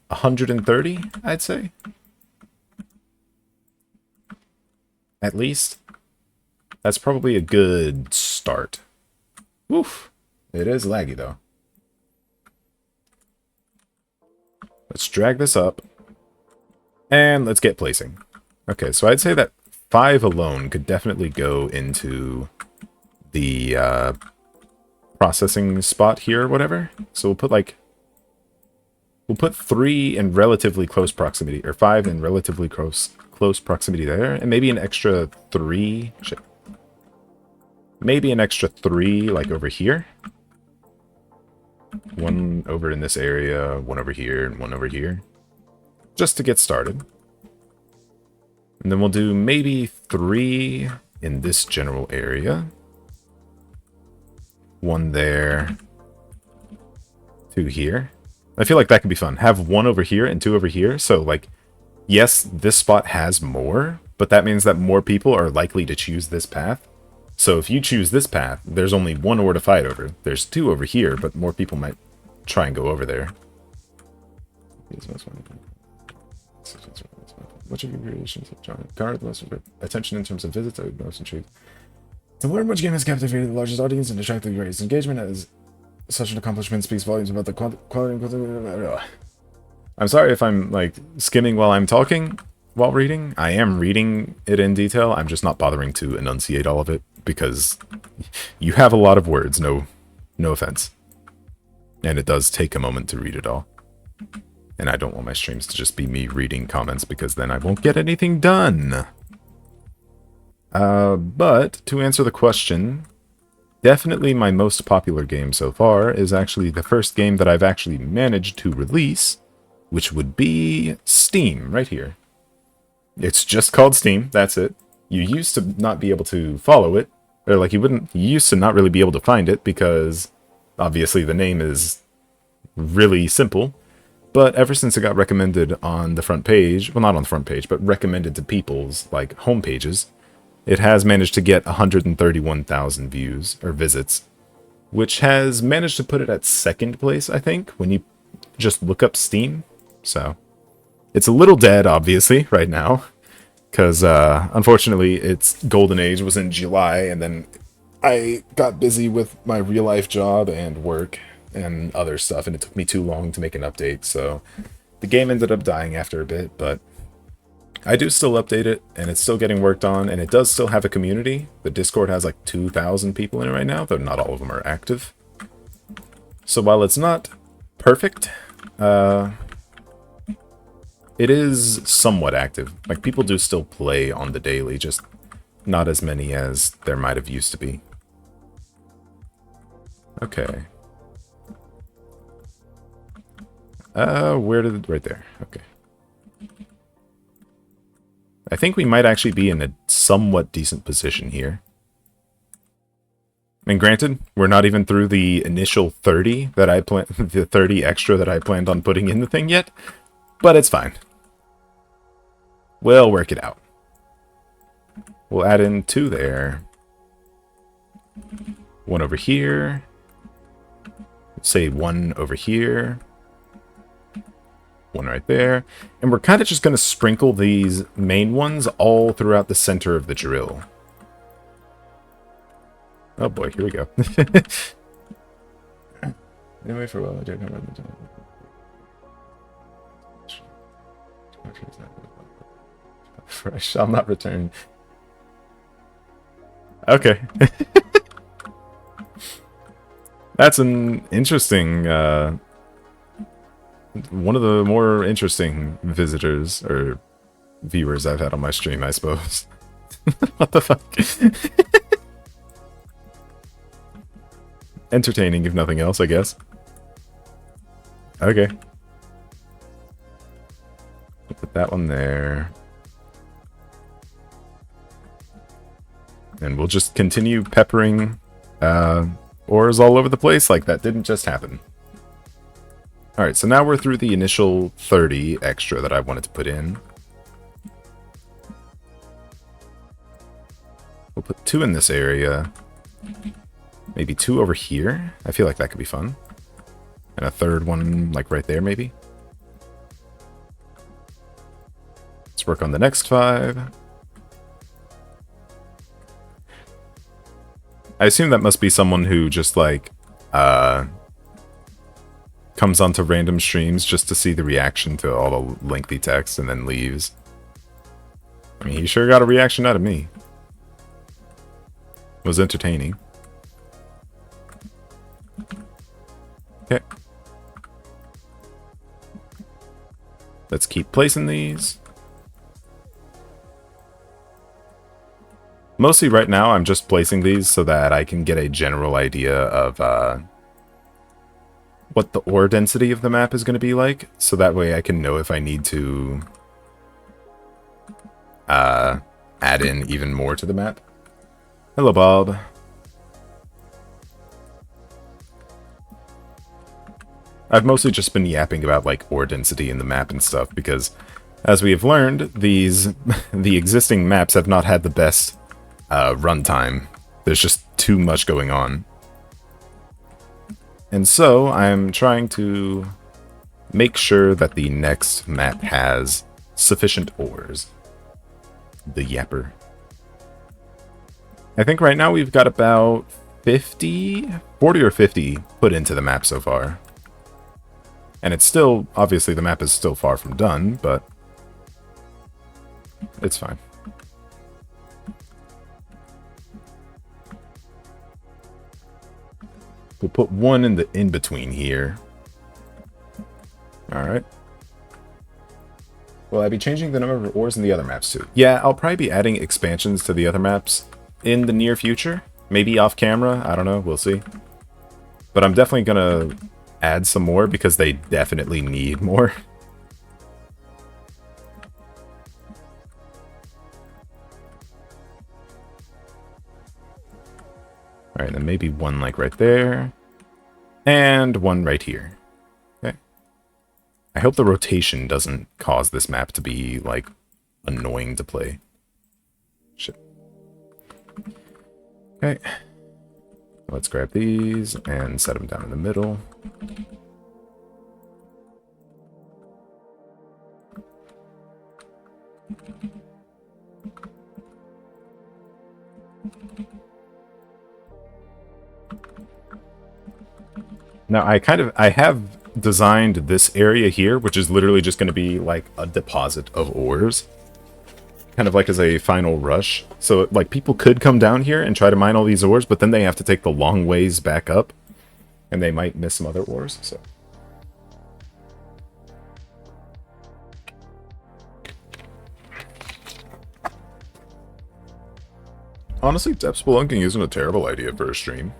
S1: 130, I'd say. At least. That's probably a good start. Woof. It is laggy, though. Let's drag this up. And let's get placing. Okay, so I'd say that 5 alone could definitely go into the processing spot here or whatever. So we'll put like... We'll put 3 in relatively close proximity, or 5 in relatively close proximity there, and maybe an extra 3... Shit. Maybe an extra 3, like, over here. 1 over in this area, 1 over here, and 1 over here. Just to get started. And then we'll do maybe 3 in this general area. 1 there. 2 here. I feel like that could be fun. Have 1 over here and 2 over here. So, like, yes, this spot has more, but that means that more people are likely to choose this path. So if you choose this path, there's only 1 ore to fight over. There's 2 over here, but more people might try and go over there. Which of your creations have garnered the most attention in terms of visits? I would be most intrigued to learn which game has captivated the largest audience and attracted the greatest engagement, as such an accomplishment speaks volumes about the quality. I'm sorry if I'm like skimming while I'm talking while reading. I am reading it in detail. I'm just not bothering to enunciate all of it because you have a lot of words. No offense, and it does take a moment to read it all. And I don't want my streams to just be me reading comments because then I won't get anything done. But to answer the question, definitely my most popular game so far is actually the first game that I've actually managed to release, which would be Steam, right here. It's just called Steam, that's it. You used to not be able to follow it, or like you used to not really be able to find it because obviously the name is really simple. But ever since it got recommended on the front page, well, not on the front page, but recommended to people's, like, home pages, it has managed to get 131,000 views, or visits, which has managed to put it at 2nd place, I think, when you just look up Steam. So, it's a little dead, obviously, right now, because, unfortunately, its golden age was in July, and then I got busy with my real-life job and work and other stuff, and it took me too long to make an update, so the game ended up dying after a bit, but I do still update it, and it's still getting worked on, and it does still have a community. The Discord has like 2,000 people in it right now, though not all of them are active. So while it's not perfect, it is somewhat active. Like, people do still play on the daily, just not as many as there might have used to be. Okay. Right there. Okay. I think we might actually be in a somewhat decent position here. And granted, we're not even through the initial 30 that I planned, the 30 extra that I planned on putting in the thing yet, but it's fine. We'll work it out. We'll add in 2 there. 1 over here. Say 1 over here. 1 right there. And we're kind of just going to sprinkle these main ones all throughout the center of the drill. Oh boy, here we go. Anyway, for a while, I don't know. For I shall not return. Okay. That's an interesting, one of the more interesting visitors, or viewers I've had on my stream, I suppose. What the fuck? Entertaining, if nothing else, I guess. Okay. that one there. And we'll just continue peppering ores all over the place like that didn't just happen. Alright, so now we're through the initial 30 extra that I wanted to put in. We'll put 2 in this area. Maybe 2 over here. I feel like that could be fun. And a third one, like right there, maybe. Let's work on the next 5. I assume that must be someone who just, like, comes onto random streams just to see the reaction to all the lengthy text and then leaves. I mean, he sure got a reaction out of me. It was entertaining. Okay. Let's keep placing these. Mostly right now, I'm just placing these so that I can get a general idea of what the ore density of the map is going to be like. So that way I can know if I need to add in even more to the map. Hello, Bob. I've mostly just been yapping about like ore density in the map and stuff because, as we have learned, the existing maps have not had the best runtime. There's just too much going on. And so I'm trying to make sure that the next map has sufficient ores. The yapper. I think right now we've got about 40 or 50 put into the map so far. And it's still, obviously the map is still far from done, but it's fine. We'll put 1 in the in-between here. Alright. Will I be changing the number of ores in the other maps too? Yeah, I'll probably be adding expansions to the other maps in the near future. Maybe off camera, I don't know, we'll see. But I'm definitely gonna add some more because they definitely need more. Alright, then maybe 1 like right there. And 1 right here. Okay. I hope the rotation doesn't cause this map to be, like, annoying to play. Shit. Okay. Let's grab these and set them down in the middle. Now, I have designed this area here, which is literally just going to be like a deposit of ores. Kind of like as a final rush. So, like, people could come down here and try to mine all these ores, but then they have to take the long ways back up. And they might miss some other ores, so. Honestly, depth spelunking isn't a terrible idea for a stream.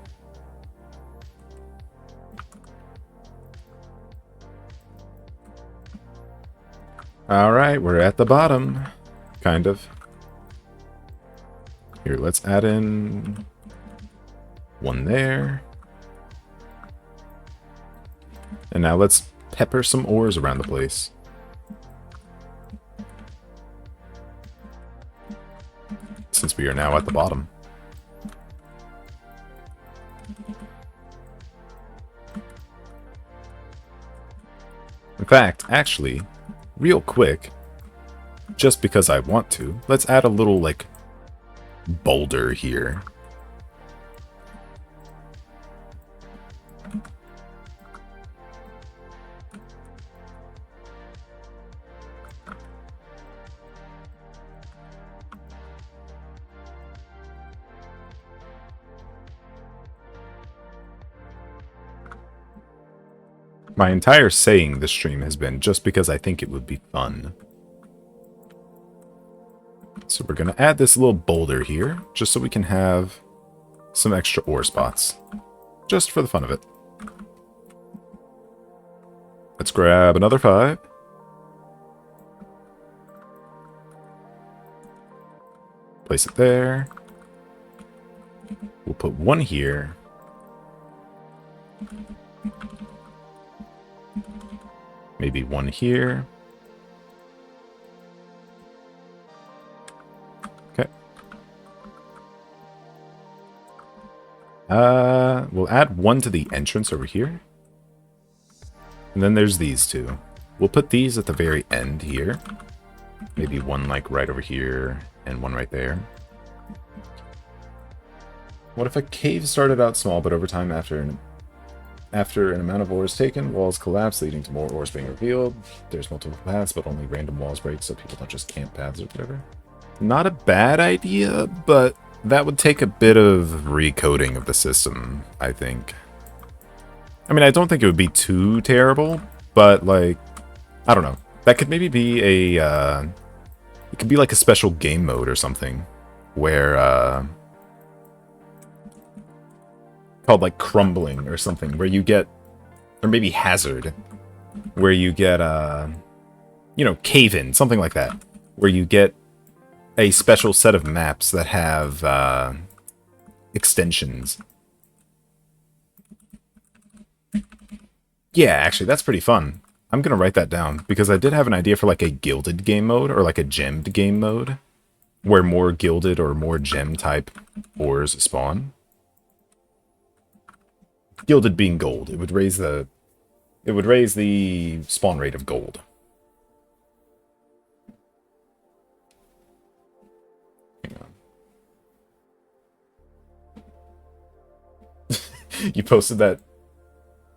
S1: Alright, we're at the bottom. Kind of. Here, let's add in 1 there. And now let's pepper some ores around the place. Since we are now at the bottom. In fact, actually, real quick, just because I want to, let's add a little, like, boulder here. My entire saying this stream has been just because I think it would be fun. So we're going to add this little boulder here, just so we can have some extra ore spots. Just for the fun of it. Let's grab another 5. Place it there. We'll put one here. Maybe one here. Okay. We'll add one to the entrance over here. And then there's these two. We'll put these at the very end here. Maybe one like right over here and one right there. What if a cave started out small, but over time after an amount of ores taken, walls collapse, leading to more ores being revealed. There's multiple paths, but only random walls break, so people don't just camp paths or whatever. Not a bad idea, but that would take a bit of recoding of the system, I think. I mean, I don't think it would be too terrible, but, like, I don't know. That could maybe be a, it could be like a special game mode or something, where, called, like, crumbling or something, where you get, or maybe hazard, where you get, you know, cave-in, something like that, where you get a special set of maps that have, extensions. Yeah, actually, that's pretty fun. I'm gonna write that down, because I did have an idea for, like, a gilded game mode, or, like, a gemmed game mode, where more gilded or more gem-type ores spawn. Gilded being gold. It would raise the spawn rate of gold. Hang on. You posted that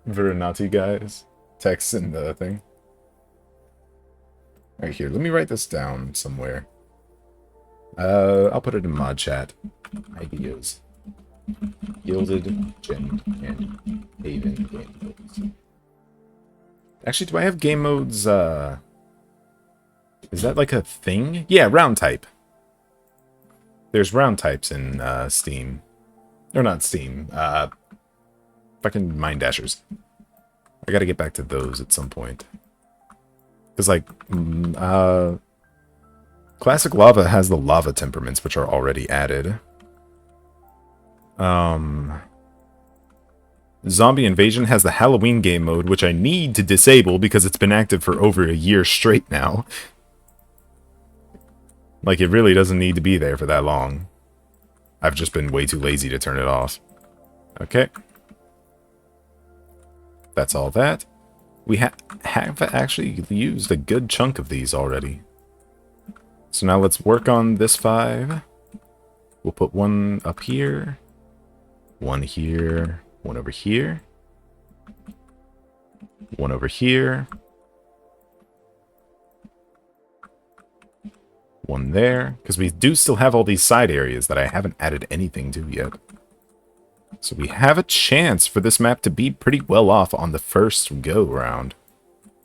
S1: Veronati guy's text in the thing. Right here. Let me write this down somewhere. I'll put it in mod chat. Ideas. Gilded, gemmed, and haven game modes. Actually, do I have game modes, is that like a thing? Yeah, round type. There's round types in, Steam. Or not Steam, fucking Mind Dashers. I gotta get back to those at some point. Because, like, Classic Lava has the lava temperaments, which are already added. Zombie Invasion has the Halloween game mode, which I need to disable because it's been active for over a year straight now. Like, it really doesn't need to be there for that long. I've just been way too lazy to turn it off. Okay. That's all that. We have actually used a good chunk of these already. So now let's work on this 5. We'll put one up here. One here. One over here. One over here. One there. Because we do still have all these side areas that I haven't added anything to yet. So we have a chance for this map to be pretty well off on the first go-round.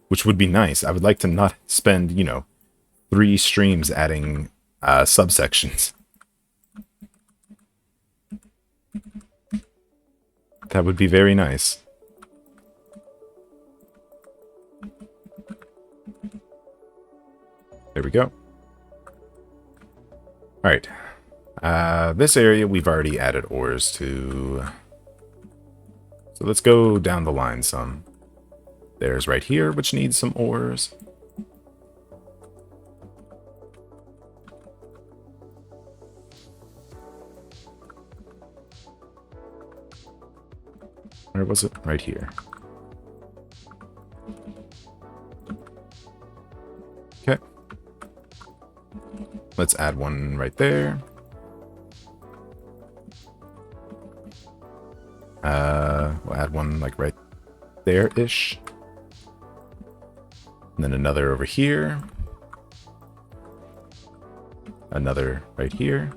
S1: Which would be nice. I would like to not spend, you know, 3 streams adding subsections. That would be very nice. There we go. Alright. This area we've already added ores to. So let's go down the line some. There's right here, which needs some ores. Where was it? Right here. Okay. Let's add one right there. We'll add one like right there-ish. And then another over here. Another right here.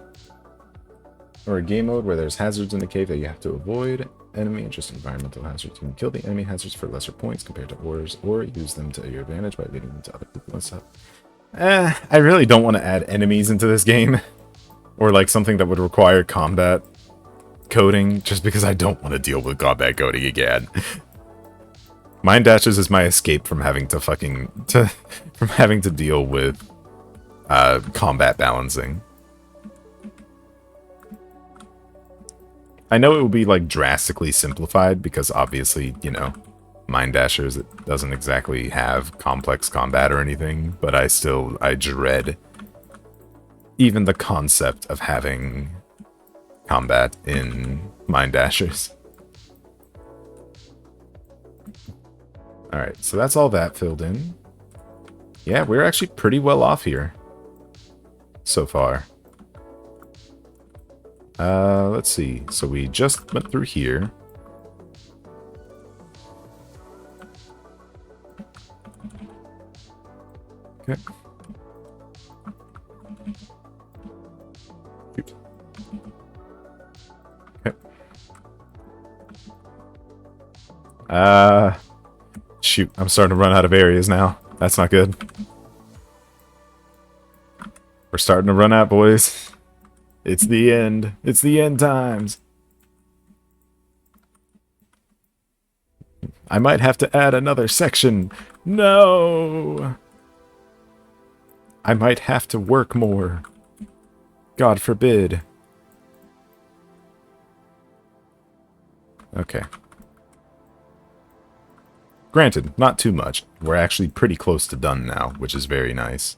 S1: Or a game mode where there's hazards in the cave that you have to avoid. Enemy and just environmental hazards. You can kill the enemy hazards for lesser points compared to ores, or use them to your advantage by leading them to other people and stuff. I really don't want to add enemies into this game. Or like something that would require combat coding, just because I don't want to deal with combat coding again. Mind Dashes is my escape from having to from having to deal with combat balancing. I know it will be like drastically simplified because obviously, you know, Mind Dashers, it doesn't exactly have complex combat or anything, but I dread even the concept of having combat in Mind Dashers. Alright, so that's all that filled in. Yeah, we're actually pretty well off here so far. Let's see. So we just went through here. Okay. Shoot. Okay. Shoot, I'm starting to run out of areas now. That's not good. We're starting to run out, boys. It's the end. It's the end times. I might have to add another section. No! I might have to work more. God forbid. Okay. Granted, not too much. We're actually pretty close to done now, which is very nice.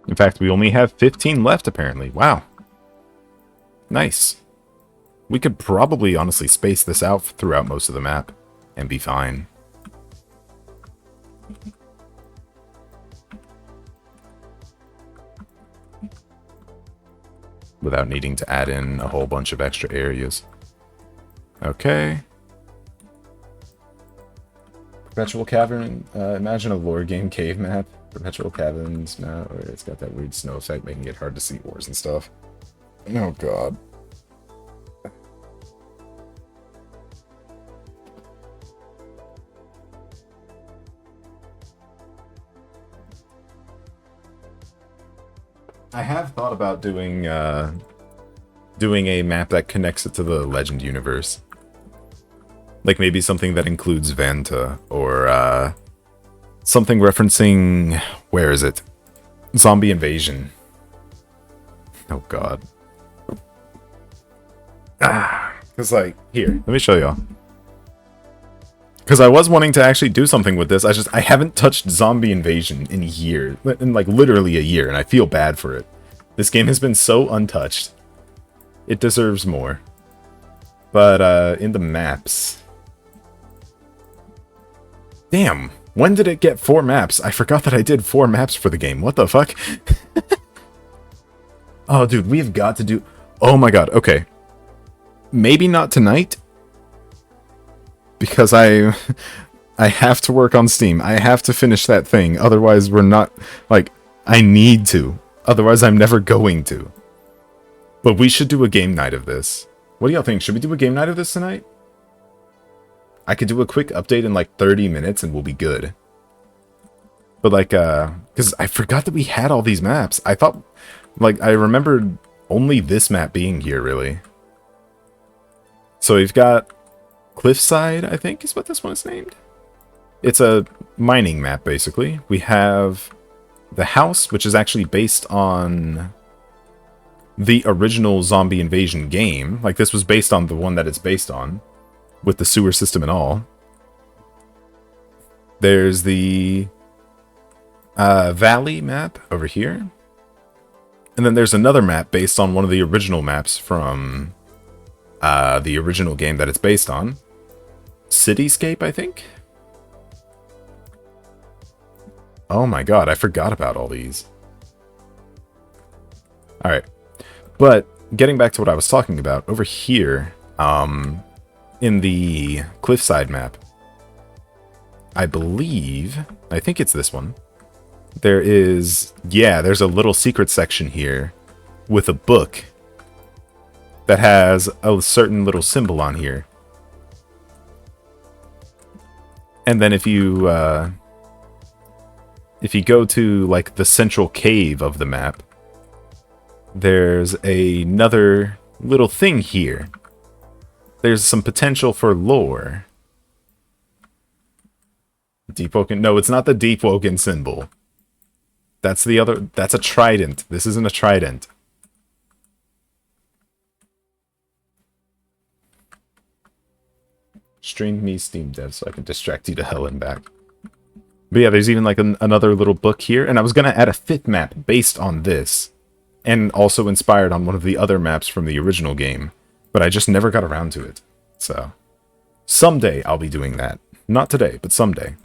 S1: In fact, we only have 15 left, apparently. Wow. Nice. We could probably honestly space this out throughout most of the map and be fine. Without needing to add in a whole bunch of extra areas. Okay. Perpetual Cavern. Imagine a lore game cave map. Perpetual Caverns map where it's got that weird snow effect making it hard to see ores and stuff. Oh god. I have thought about doing a map that connects it to the Legend universe. Like maybe something that includes Vanta, or something referencing, where is it? Zombie Invasion. Oh god. Because like, here, let me show y'all. Because I was wanting to actually do something with this, I haven't touched Zombie Invasion in a year. In like literally a year, and I feel bad for it. This game has been so untouched. It deserves more. But in the maps... Damn, when did it get 4 maps? I forgot that I did 4 maps for the game. What the fuck? Oh, dude, we've got to do... Oh my god, okay. Maybe not tonight. Because I have to work on Steam. I have to finish that thing. Otherwise, we're not... Like, I need to. Otherwise, I'm never going to. But we should do a game night of this. What do y'all think? Should we do a game night of this tonight? I could do a quick update in like 30 minutes and we'll be good. But like, because I forgot that we had all these maps. I thought, like, I remembered only this map being here, really. So we've got Cliffside, I think is what this one is named. It's a mining map, basically. We have the house, which is actually based on the original Zombie Invasion game. Like, this was based on the one that it's based on, with the sewer system and all. There's the Valley map over here. And then there's another map based on one of the original maps from the original game that it's based on. Cityscape, I think? Oh my god, I forgot about all these. Alright. But, getting back to what I was talking about, over here, in the Cliffside map, I think it's this one, there is, yeah, there's a little secret section here with a book that has a certain little symbol on here. And then if you go to, like, the central cave of the map, there's another little thing here. There's some potential for lore. Deep Woken? No, it's not the Deep Woken symbol. That's the other... That's a trident. This isn't a trident. Stream me Steam Dev so I can distract you to hell and back. But yeah, there's even like another little book here. And I was going to add a 5th map based on this. And also inspired on one of the other maps from the original game. But I just never got around to it. So, someday I'll be doing that. Not today, but someday.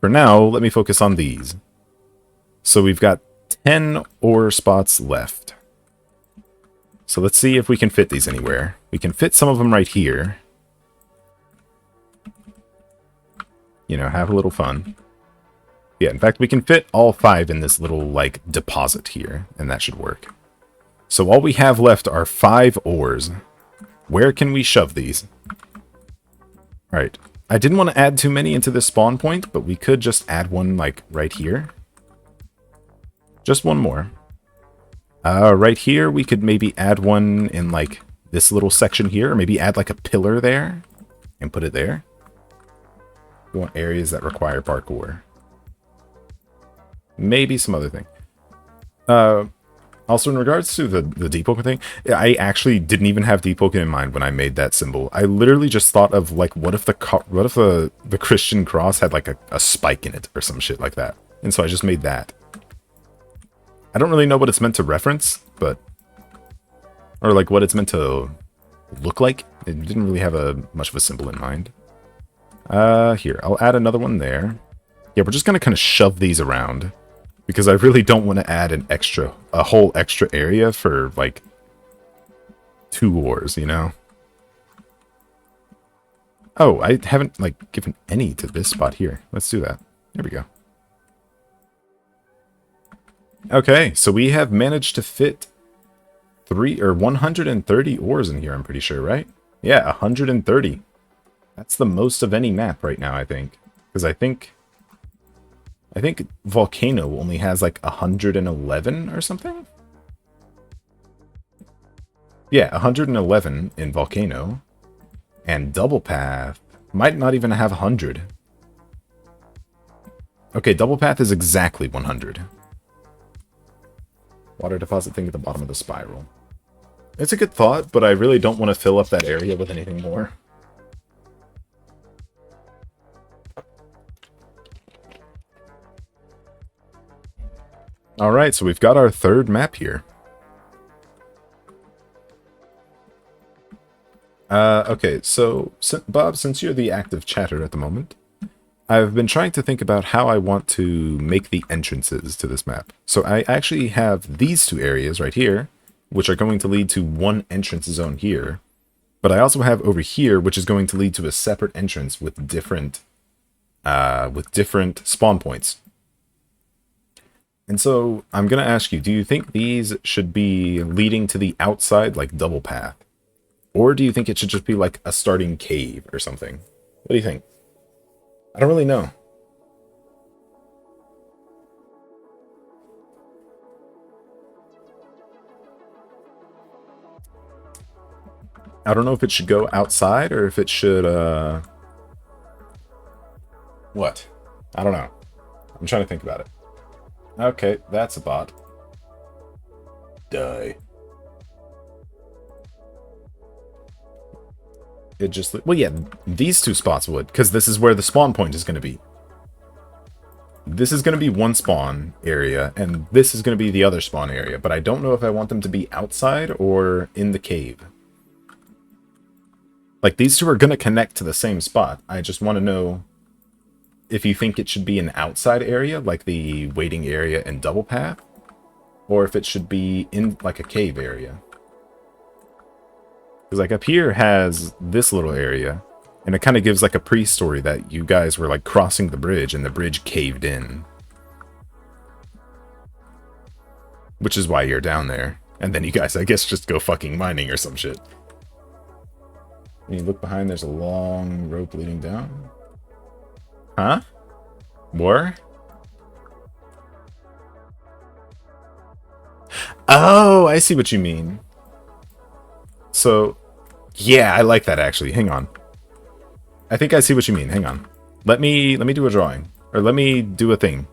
S1: For now, let me focus on these. So we've got 10 ore spots left. So let's see if we can fit these anywhere. We can fit some of them right here. You know, have a little fun. Yeah, in fact, we can fit all 5 in this little, like, deposit here, and that should work. So all we have left are 5 ores. Where can we shove these? Alright. I didn't want to add too many into this spawn point, but we could just add one, like, right here. Just one more. Right here, we could maybe add one in, like, this little section here, or maybe add, like, a pillar there, and put it there. We want areas that require parkour. Maybe some other thing. Also, in regards to the Deep Woken thing, I actually didn't even have Deep Woken in mind when I made that symbol. I literally just thought of, like, what if the Christian cross had, like, a spike in it or some shit like that. And so I just made that. I don't really know what it's meant to reference, but... Or, like, what it's meant to look like. It didn't really have much of a symbol in mind. Here, I'll add another one there. Yeah, we're just gonna kind of shove these around. Because I really don't want to add a whole extra area for, like, 2 ores, you know? Oh, I haven't, like, given any to this spot here. Let's do that. There we go. Okay, so we have managed to fit 130 ores in here, I'm pretty sure, right? Yeah, 130. That's the most of any map right now, I think. Because I think Volcano only has like 111 or something? Yeah, 111 in Volcano. And Double Path might not even have 100. Okay, Double Path is exactly 100. Water deposit thing at the bottom of the spiral. It's a good thought, but I really don't want to fill up that area with anything more. Alright, so we've got our 3rd map here. Okay, so, Bob, since you're the active chatter at the moment, I've been trying to think about how I want to make the entrances to this map. So I actually have these 2 areas right here, which are going to lead to one entrance zone here. But I also have over here, which is going to lead to a separate entrance with different spawn points. And so I'm going to ask you, do you think these should be leading to the outside, like Double Path? Or do you think it should just be like a starting cave or something? What do you think? I don't really know. I don't know if it should go outside or if it should, What? I don't know. I'm trying to think about it. Okay, that's a bot. Die. It just... Well, yeah, these 2 spots would, because this is where the spawn point is going to be. This is going to be one spawn area, and this is going to be the other spawn area, but I don't know if I want them to be outside or in the cave. Like, these 2 are going to connect to the same spot. I just want to know if you think it should be an outside area, like the waiting area and Double Path, or if it should be in, like, a cave area. Because, like, up here has this little area, and it kind of gives, like, a pre-story that you guys were, like, crossing the bridge, and the bridge caved in. Which is why you're down there. And then you guys, I guess, just go fucking mining or some shit. When you look behind, there's a long rope leading down. Huh? More? Oh, I see what you mean. So, yeah, I like that actually. Hang on. I think I see what you mean. Hang on. Let me do a drawing. Or let me do a thing.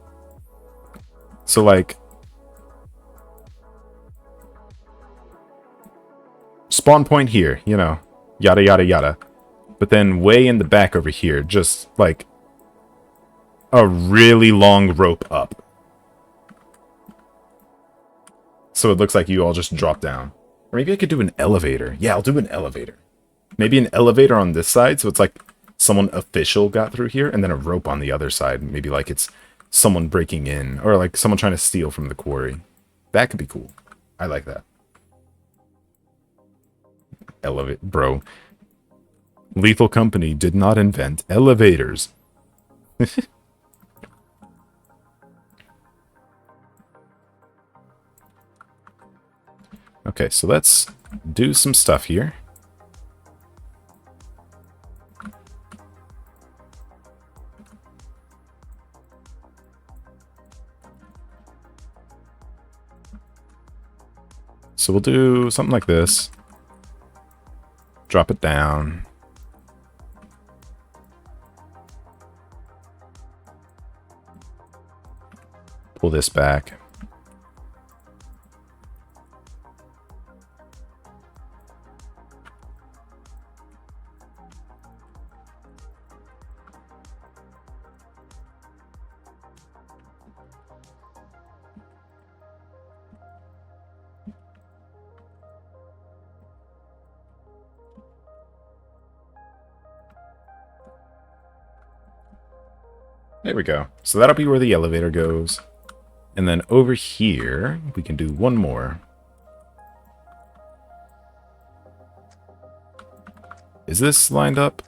S1: So like spawn point here, you know, yada yada yada. But then way in the back over here, just like a really long rope up. So it looks like you all just drop down. Or maybe I could do an elevator. Yeah, I'll do an elevator. Maybe an elevator on this side, so it's like someone official got through here, and then a rope on the other side. Maybe like it's someone breaking in, or like someone trying to steal from the quarry. That could be cool. I like that. Elevate, bro. Lethal Company did not invent elevators. Okay, so let's do some stuff here. So we'll do something like this. Drop it down. Pull this back. There we go. So that'll be where the elevator goes. And then over here, we can do one more. Is this lined up?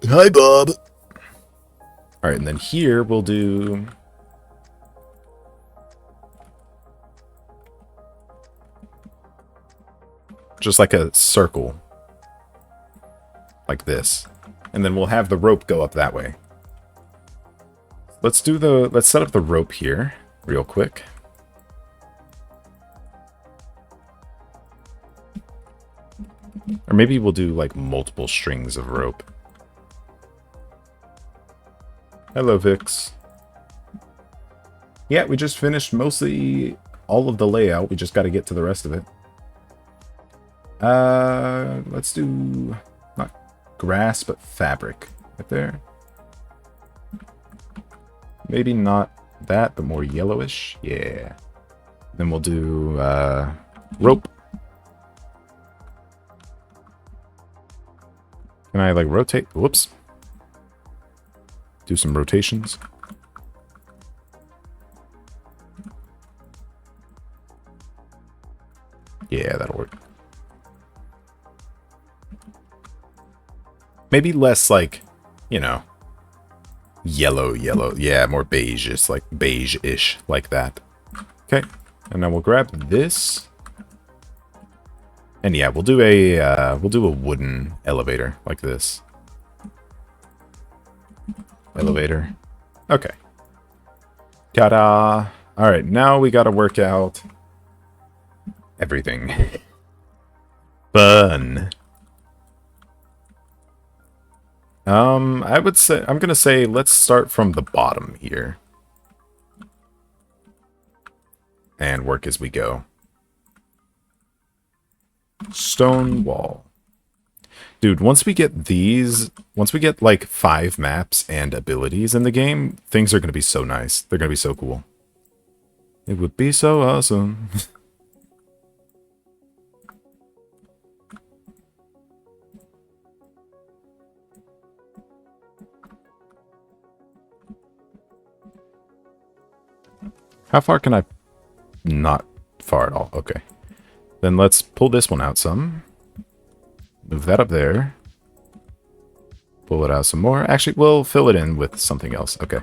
S1: Hi, Bob. All right, and then here we'll do... just like a circle. Like this. And then we'll have the rope go up that way. Let's set up the rope here real quick. Or maybe we'll do like multiple strings of rope. Hello, Vix. Yeah, we just finished mostly all of the layout. We just got to get to the rest of it. Let's do not grass, but fabric right there. Maybe not that, but more yellowish. Yeah. Then we'll do rope. Can I like rotate? Whoops. Do some rotations. Yeah, that'll work. Maybe less like, you know, yellow. Yeah, more beige-ish, like beige-ish, like that. Okay, and now we'll grab this. And yeah, we'll do a wooden elevator like this. Elevator. Okay. Ta-da! All right, now we got to work out everything. Fun. I'm gonna say let's start from the bottom here. And work as we go. Stone wall. Dude, once we get like 5 maps and abilities in the game, things are gonna be so nice. They're gonna be so cool. It would be so awesome. How far can I... Not far at all. Okay. Then let's pull this one out some. Move that up there. Pull it out some more. Actually, we'll fill it in with something else. Okay.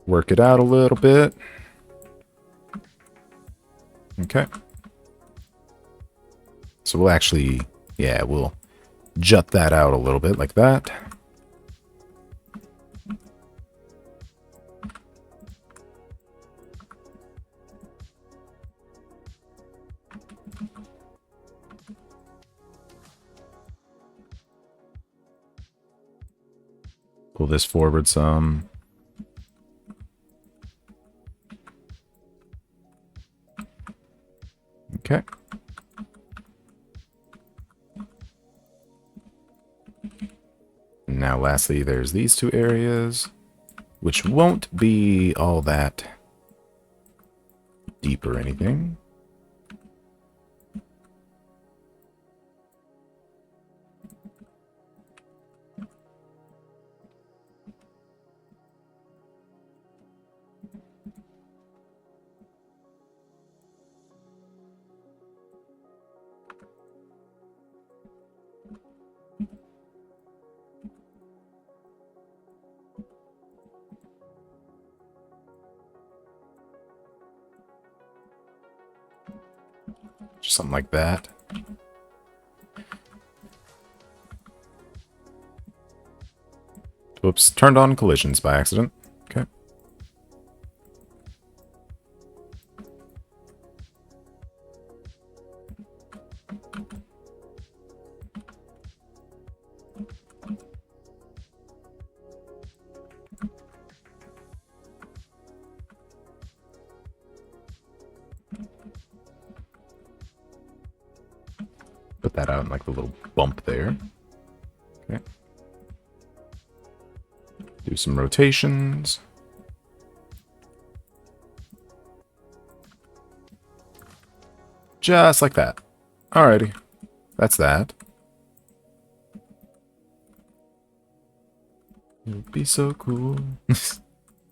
S1: Work it out a little bit. Okay. So we'll actually... Yeah, we'll jut that out a little bit like that. Pull this forward some. Okay. Now lastly, there's these two areas, which won't be all that deep or anything. Just something like that. Whoops, turned on collisions by accident. Okay. Put that out in like the little bump there. Okay. Do some rotations. Just like that. Alrighty. That's that. It would be so cool.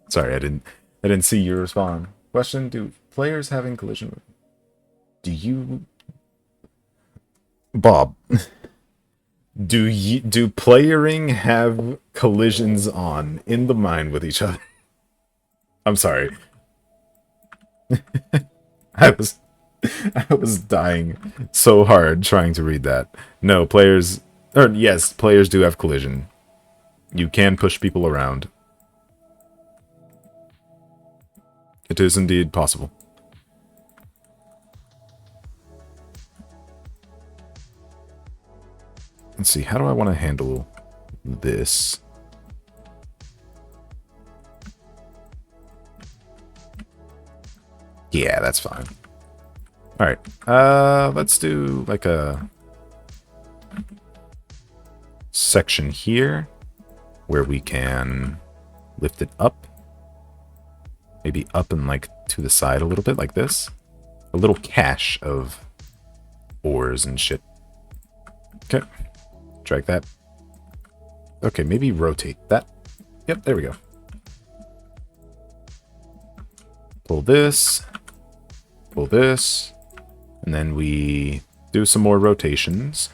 S1: Sorry, I didn't see you respond. Question, do players having collision with... Do you... Bob, do playering have collisions on in the mind with each other? I'm sorry. I was dying so hard trying to read that. No, players, or yes, players do have collision. You can push people around. It is indeed possible. Let's see, how do I want to handle this? Yeah, that's fine. Alright, let's do like a section here where we can lift it up. Maybe up and like to the side a little bit like this. A little cache of ores and shit. Okay. Drag that. Okay, maybe rotate that. Yep, there we go. Pull this. Pull this. And then we do some more rotations.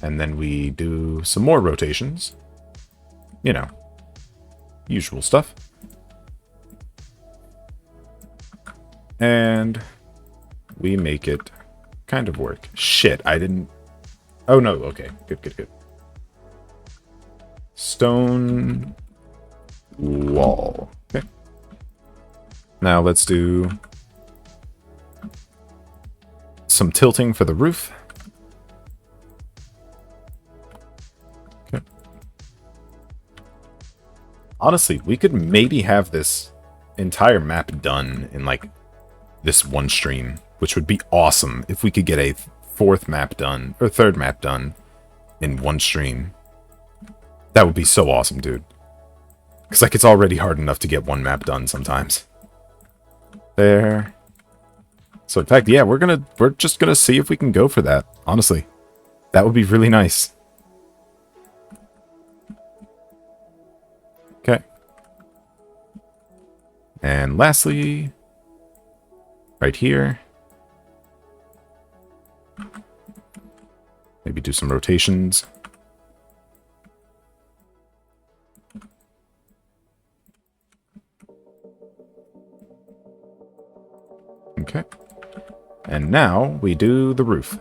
S1: And then we do some more rotations. You know, usual stuff. And we make it kind of work. Shit, I didn't... Oh, no, okay. Good, good, good. Stone wall. Okay. Now let's do some tilting for the roof. Okay. Honestly, we could maybe have this entire map done in like this one stream, which would be awesome if we could get a fourth map done, or third map done in one stream. That would be so awesome, dude. Because like it's already hard enough to get one map done sometimes. There. So in fact, yeah, we're just gonna see if we can go for that. Honestly, that would be really nice. Okay. And lastly, right here. Maybe do some rotations. Okay. And now we do the roof.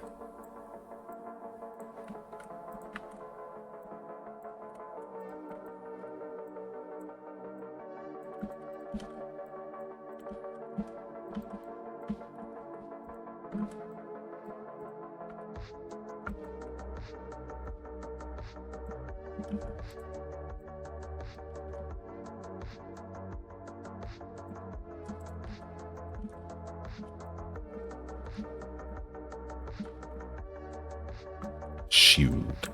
S1: shoot.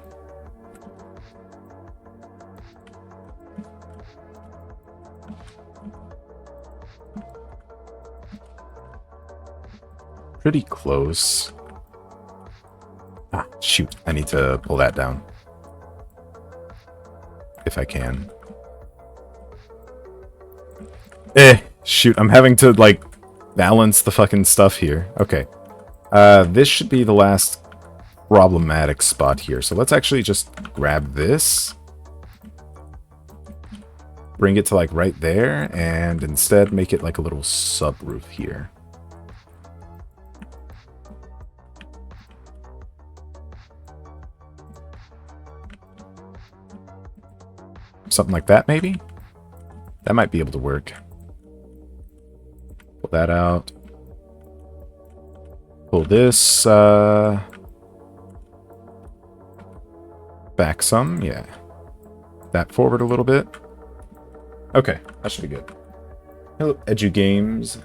S1: Pretty close. Ah, shoot. I need to pull that down. If I can. Shoot. I'm having to, like, balance the fucking stuff here. Okay. This should be the last problematic spot here. So let's actually just grab this. Bring it to, like, right there. And instead make it, like, a little subroof here. Something like that, maybe? That might be able to work. Pull that out. Pull this, back some, yeah. That forward a little bit. Okay, that should be good. Hello, Edu Games.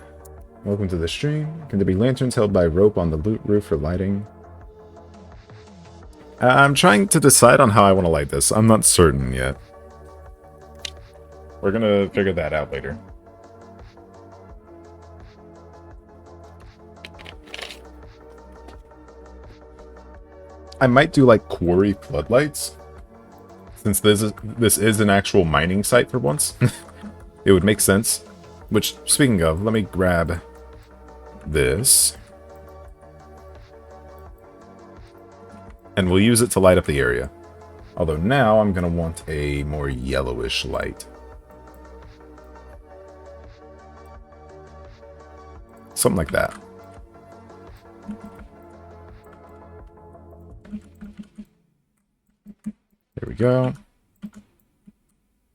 S1: Welcome to the stream. Can there be lanterns held by rope on the loot roof for lighting? I'm trying to decide on how I want to light this. I'm not certain yet. We're gonna figure that out later. I might do like quarry floodlights. Since this is an actual mining site for once. It would make sense. Which, speaking of, let me grab this. And we'll use it to light up the area. Although now I'm gonna want a more yellowish light. Something like that. There we go.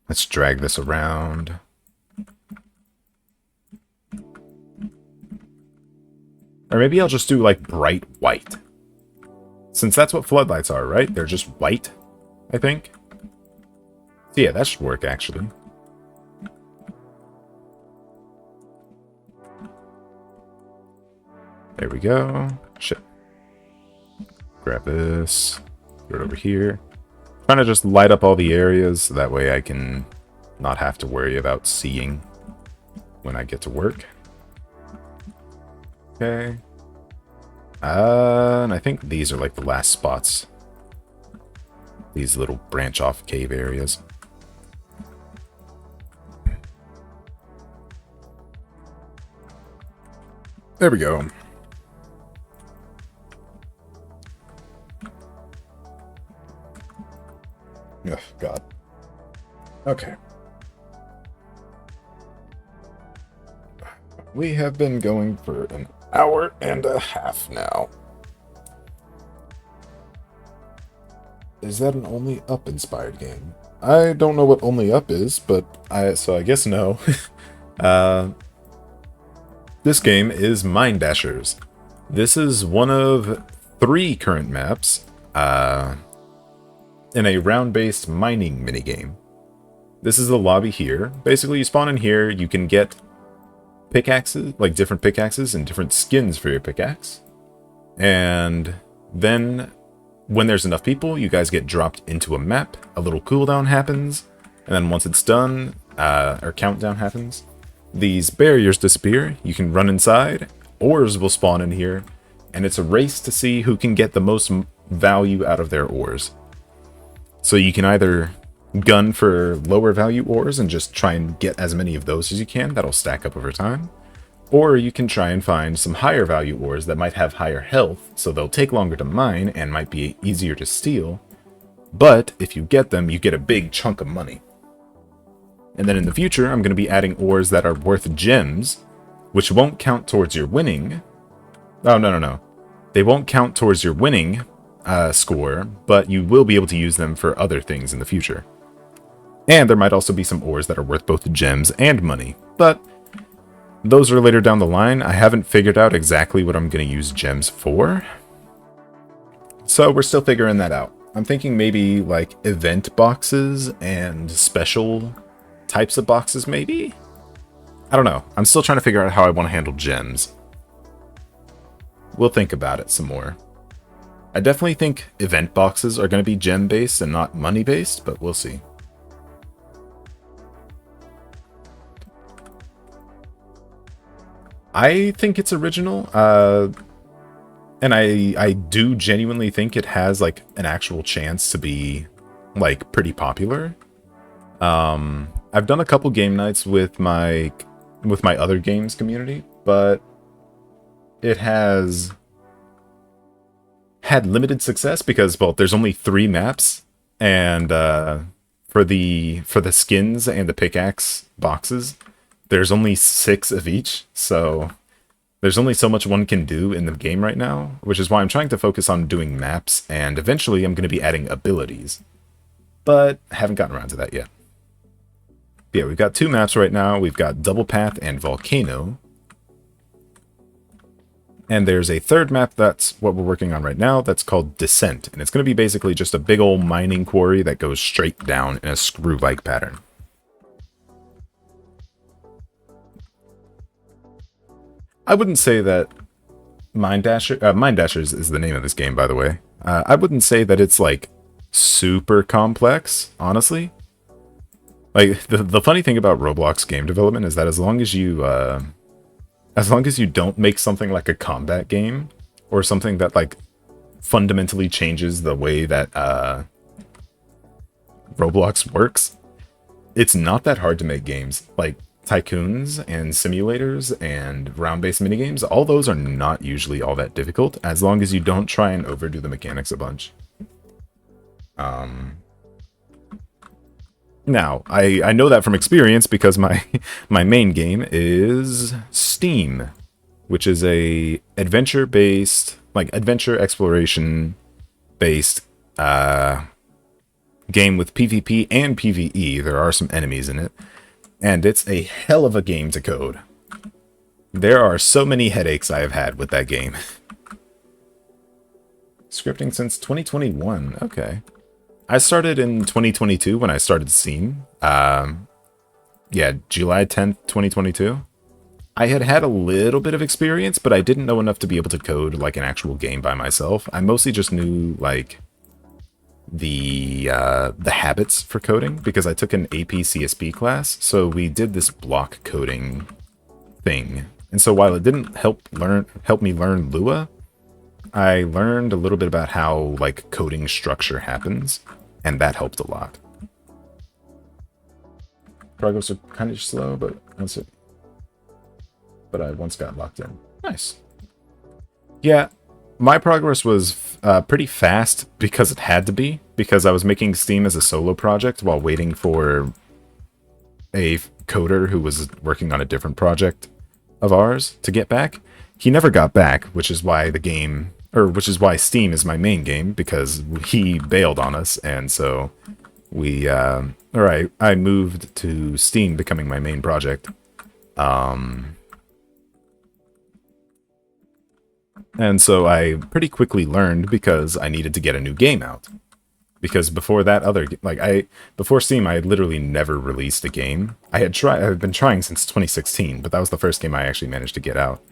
S1: Let's drag this around. Or maybe I'll just do like bright white. Since that's what floodlights are, right? They're just white, I think. So yeah, that should work actually. There we go. Shit. Grab this. Throw it over here. Trying to just light up all the areas. So that way I can not have to worry about seeing when I get to work. Okay. And I think these are like the last spots. These little branch off cave areas. There we go. Oh, God. Okay. We have been going for an hour and a half now. Is that an Only Up inspired game? I don't know what Only Up is, but so I guess no. This game is Mine Dashers. This is one of 3 current maps. In a round-based mining minigame. This is the lobby here. Basically, you spawn in here, you can get pickaxes, like different pickaxes and different skins for your pickaxe. And then, when there's enough people, you guys get dropped into a map, a little cooldown happens, and then once it's done, or countdown happens, these barriers disappear, you can run inside, ores will spawn in here, and it's a race to see who can get the most value out of their ores. So you can either gun for lower value ores and just try and get as many of those as you can. That'll stack up over time. Or you can try and find some higher value ores that might have higher health, so they'll take longer to mine and might be easier to steal. But if you get them, you get a big chunk of money. And then in the future, I'm going to be adding ores that are worth gems, which won't count towards your winning. Oh, no. They won't count towards your winning score, but you will be able to use them for other things in the future. And there might also be some ores that are worth both gems and money, but those are later down the line. I haven't figured out exactly what I'm going to use gems for, so we're still figuring that out. I'm thinking maybe like event boxes and special types of boxes maybe? I don't know. I'm still trying to figure out how I want to handle gems. We'll think about it some more. I definitely think event boxes are going to be gem-based and not money-based, but we'll see. I think it's original, and I do genuinely think it has like an actual chance to be like pretty popular. I've done a couple game nights with my other games community, but it has had limited success because, well, there's only 3 maps, and for the skins and the pickaxe boxes, there's only 6 of each, so there's only so much one can do in the game right now, which is why I'm trying to focus on doing maps, and eventually I'm going to be adding abilities, but haven't gotten around to that yet. Yeah, we've got 2 maps right now. We've got Double Path and Volcano. And there's a 3rd map that's what we're working on right now that's called Descent. And it's going to be basically just a big old mining quarry that goes straight down in a screw-like pattern. I wouldn't say that Mine Dashers is the name of this game, by the way. I wouldn't say that it's like super complex, honestly. Like the funny thing about Roblox game development is that as long as you don't make something like a combat game or something that like fundamentally changes the way that Roblox works, it's not that hard to make games. Like tycoons and simulators and round-based minigames, all those are not usually all that difficult as long as you don't try and overdo the mechanics a bunch. Now, I know that from experience because my main game is Steam, which is a adventure-based, like adventure exploration-based game with PvP and PvE. There are some enemies in it, and it's a hell of a game to code. There are so many headaches I have had with that game. Scripting since 2021, okay. I started in 2022 when I started Steam. Yeah, July 10th, 2022. I had a little bit of experience, but I didn't know enough to be able to code like an actual game by myself. I mostly just knew like the habits for coding because I took an AP CSP class, so we did this block coding thing. And so while it didn't help me learn Lua, I learned a little bit about how like coding structure happens, and that helped a lot. Progress are kind of slow, but I once got locked in. Nice. Yeah, my progress was pretty fast because it had to be, because I was making Steam as a solo project while waiting for a coder who was working on a different project of ours to get back. He never got back, which is why Steam is my main game, because he bailed on us, and so I moved to Steam becoming my main project. And so I pretty quickly learned because I needed to get a new game out. Because before that before Steam, I had literally never released a game. I've been trying since 2016, but that was the first game I actually managed to get out.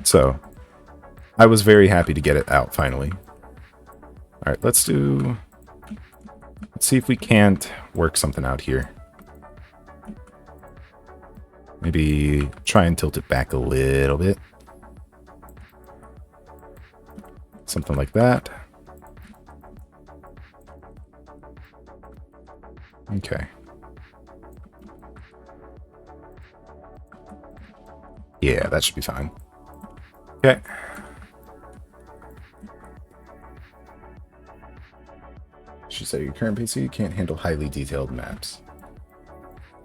S1: So I was very happy to get it out finally. All right, let's see if we can't work something out here. Maybe try and tilt it back a little bit. Something like that. Okay. Yeah, that should be fine. Okay. Should say your current PC can't handle highly detailed maps.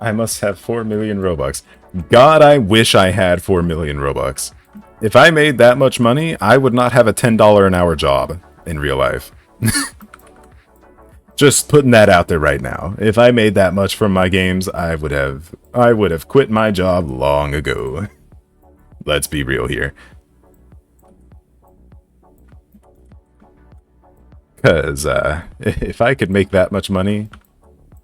S1: I must have 4 million Robux. God, I wish I had 4 million Robux. If I made that much money, I would not have a $10 an hour job in real life. Just putting that out there right now. If I made that much from my games, I would have quit my job long ago. Let's be real here. Because if I could make that much money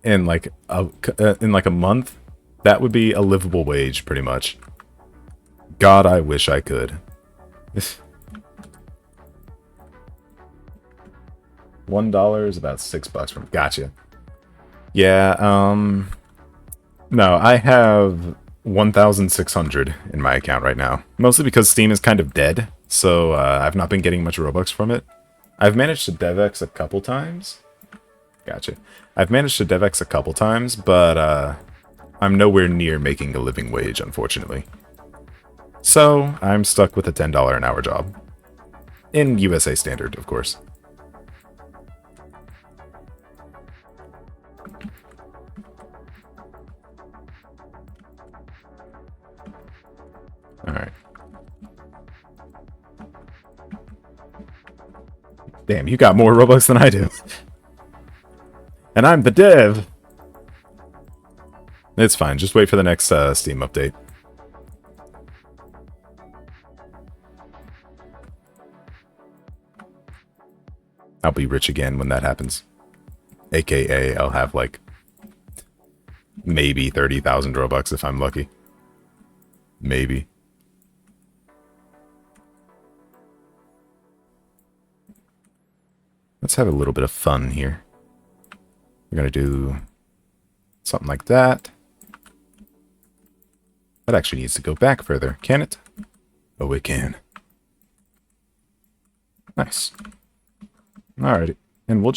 S1: in like a month, that would be a livable wage pretty much. God, I wish I could. $1 is about $6 from. Gotcha. Yeah. No, I have 1,600 in my account right now. Mostly because Steam is kind of dead, so I've not been getting much Robux from it. I've managed to DevX a couple times. Gotcha. I've managed to DevX a couple times, but I'm nowhere near making a living wage, unfortunately. So I'm stuck with a $10 an hour job. In USA standard, of course. Alright. Damn, you got more Robux than I do. And I'm the dev! It's fine, just wait for the next Steam update. I'll be rich again when that happens. AKA, I'll have like maybe 30,000 Robux if I'm lucky. Maybe. Let's have a little bit of fun here. We're gonna do something like that. That actually needs to go back further, can it? Oh, it can. Nice. Alrighty. And we'll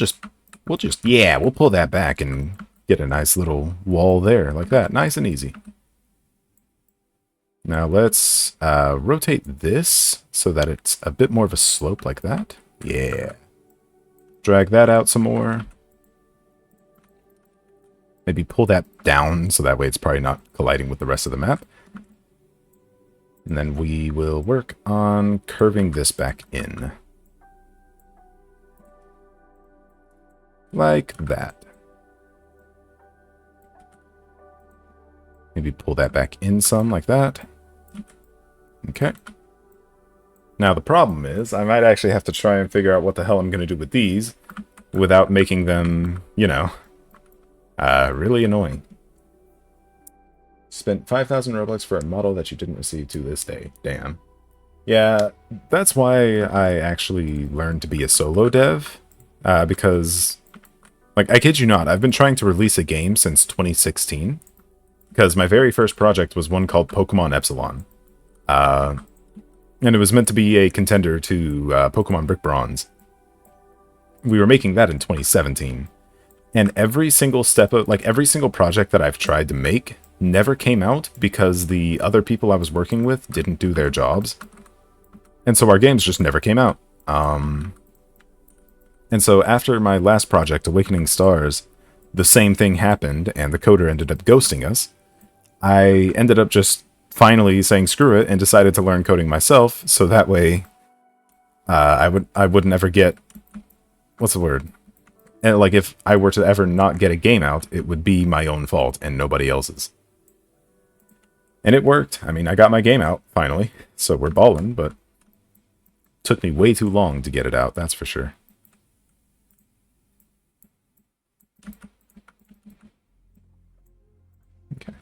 S1: pull that back and get a nice little wall there, like that. Nice and easy. Now let's rotate this so that it's a bit more of a slope like that. Yeah. Drag that out some more. Maybe pull that down so that way it's probably not colliding with the rest of the map. And then we will work on curving this back in. Like that. Maybe pull that back in some, like that. Okay. Now the problem is, I might actually have to try and figure out what the hell I'm going to do with these without making them, you know, really annoying. Spent 5,000 Robux for a model that you didn't receive to this day. Damn. Yeah, that's why I actually learned to be a solo dev, because... Like, I kid you not, I've been trying to release a game since 2016, because my very first project was one called Pokemon Epsilon. And it was meant to be a contender to Pokemon Brick Bronze. We were making that in 2017. And every single step of, like, every single project that I've tried to make never came out because the other people I was working with didn't do their jobs. And so our games just never came out. And so after my last project, Awakening Stars, the same thing happened, and the coder ended up ghosting us. I ended up just finally saying screw it and decided to learn coding myself, so that way I would never get... What's the word? And like, if I were to ever not get a game out, it would be my own fault and nobody else's. And it worked. I mean, I got my game out, finally, so we're ballin', but... Took me way too long to get it out, that's for sure. Okay.